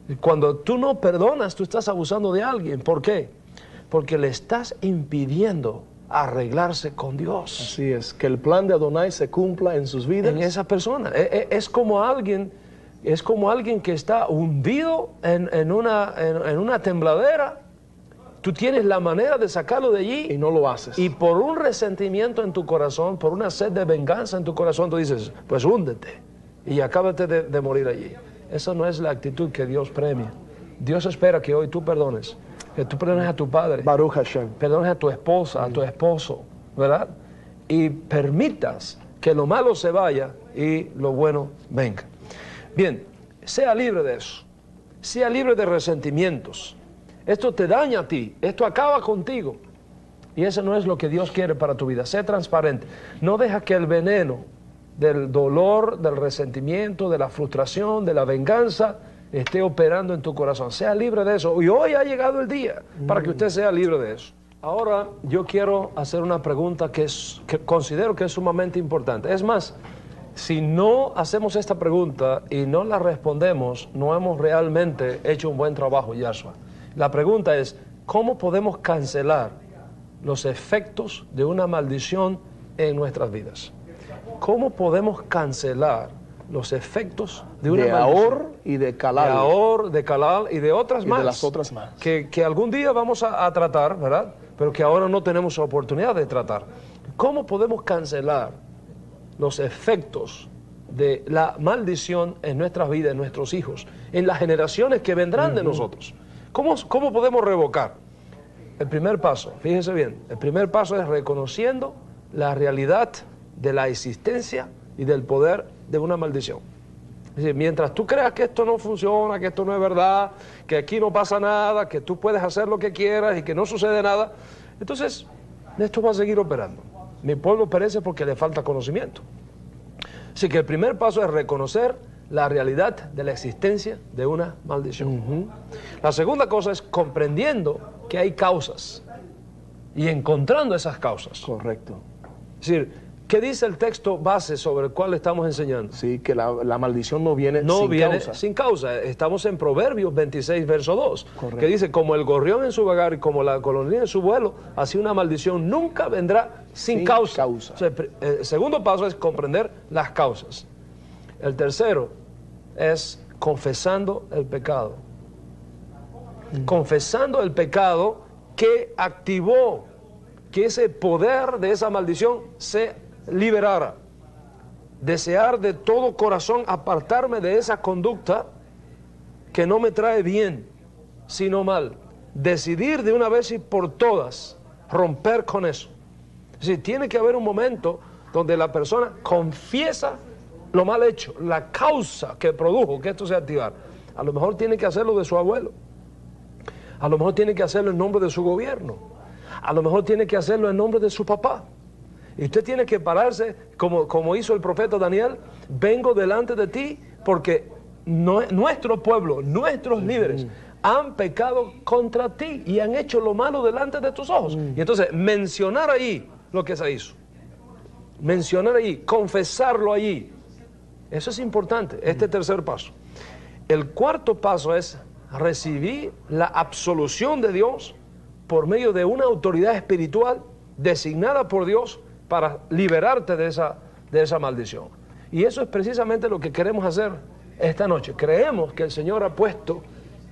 Y cuando tú no perdonas, tú estás abusando de alguien. ¿Por qué? Porque le estás impidiendo arreglarse con Dios. Así es, que el plan de Adonai se cumpla en sus vidas. En esa persona. Es como alguien que está hundido en una tembladera. Tú tienes la manera de sacarlo de allí. Y no lo haces. Y por un resentimiento en tu corazón, por una sed de venganza en tu corazón, tú dices, pues húndete y acábate de morir allí. Esa no es la actitud que Dios premia. Dios espera que hoy tú perdones. Que tú perdones a tu padre. Baruch Hashem. Perdones a tu esposa, a tu esposo, ¿verdad? Y permitas que lo malo se vaya y lo bueno venga. Bien, sea libre de eso. Sea libre de resentimientos. Esto te daña a ti, esto acaba contigo. Y eso no es lo que Dios quiere para tu vida. Sé transparente. No deja que el veneno del dolor, del resentimiento, de la frustración, de la venganza, esté operando en tu corazón. Sea libre de eso. Y hoy ha llegado el día para que usted sea libre de eso. Ahora yo quiero hacer una pregunta que considero que es sumamente importante. Es más, si no hacemos esta pregunta y no la respondemos, no hemos realmente hecho un buen trabajo, Yahshua. La pregunta es, ¿cómo podemos cancelar los efectos de una maldición en nuestras vidas? ¿Cómo podemos cancelar los efectos de una maldición? De Ahor y de Kalal. De Ahor, de Kalal y de otras más. Y de las otras más. Que algún día vamos a tratar, ¿verdad? Pero que ahora no tenemos oportunidad de tratar. ¿Cómo podemos cancelar los efectos de la maldición en nuestras vidas, en nuestros hijos, en las generaciones que vendrán de nosotros? ¿Cómo podemos revocar? El primer paso, fíjese bien, el primer paso es reconociendo la realidad de la existencia y del poder de una maldición. Es decir, mientras tú creas que esto no funciona, que esto no es verdad, que aquí no pasa nada, que tú puedes hacer lo que quieras y que no sucede nada, entonces esto va a seguir operando. Mi pueblo perece porque le falta conocimiento. Así que el primer paso es reconocer la realidad de la existencia de una maldición. La segunda cosa es comprendiendo que hay causas y encontrando esas causas. Correcto. Es decir, ¿qué dice el texto base sobre el cual estamos enseñando? Sí, que la maldición no viene sin causa. Sin causa. Estamos en Proverbios 26, verso 2, Correcto. que dice, como el gorrión en su vagar y como la golondrina en su vuelo, así una maldición nunca vendrá sin causa. O sea, el segundo paso es comprender las causas. El tercero es confesando el pecado. Confesando el pecado que activó que ese poder de esa maldición se liberara. Desear de todo corazón apartarme de esa conducta que no me trae bien, sino mal. Decidir de una vez y por todas romper con eso. Es decir, tiene que haber un momento donde la persona confiesa lo mal hecho, la causa que produjo que esto se activara. A lo mejor tiene que hacerlo de su abuelo. A lo mejor tiene que hacerlo en nombre de su gobierno. A lo mejor tiene que hacerlo en nombre de su papá. Y usted tiene que pararse, como hizo el profeta Daniel, vengo delante de ti porque nuestro pueblo, nuestros líderes han pecado contra ti y han hecho lo malo delante de tus ojos. Y entonces mencionar ahí lo que se hizo. Mencionar allí, confesarlo allí. Eso es importante, este tercer paso. El cuarto paso es recibir la absolución de Dios por medio de una autoridad espiritual designada por Dios para liberarte de esa maldición. Y eso es precisamente lo que queremos hacer esta noche. Creemos que el Señor ha puesto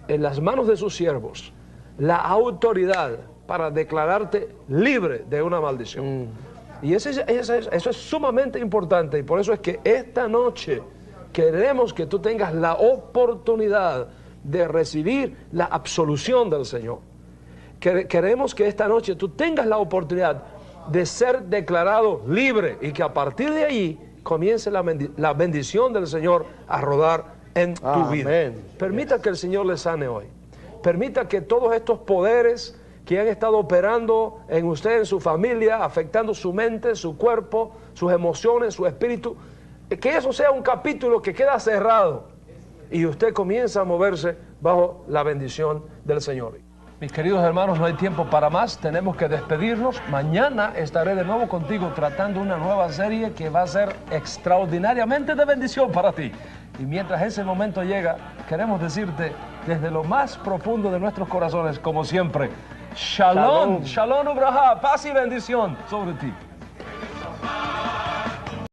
en las manos de sus siervos la autoridad para declararte libre de una maldición. Y eso es sumamente importante, y por eso es que esta noche queremos que tú tengas la oportunidad de recibir la absolución del Señor. Queremos que esta noche tú tengas la oportunidad de ser declarado libre y que a partir de ahí comience la bendición del Señor a rodar en tu vida. Permita que el Señor le sane hoy. Permita que todos estos poderes que han estado operando en usted, en su familia, afectando su mente, su cuerpo, sus emociones, su espíritu, que eso sea un capítulo que queda cerrado y usted comienza a moverse bajo la bendición del Señor. Mis queridos hermanos, no hay tiempo para más, tenemos que despedirnos. Mañana estaré de nuevo contigo tratando una nueva serie que va a ser extraordinariamente de bendición para ti. Y mientras ese momento llega, queremos decirte desde lo más profundo de nuestros corazones, como siempre, Shalom, Shalom Ubraja, paz y bendición sobre ti.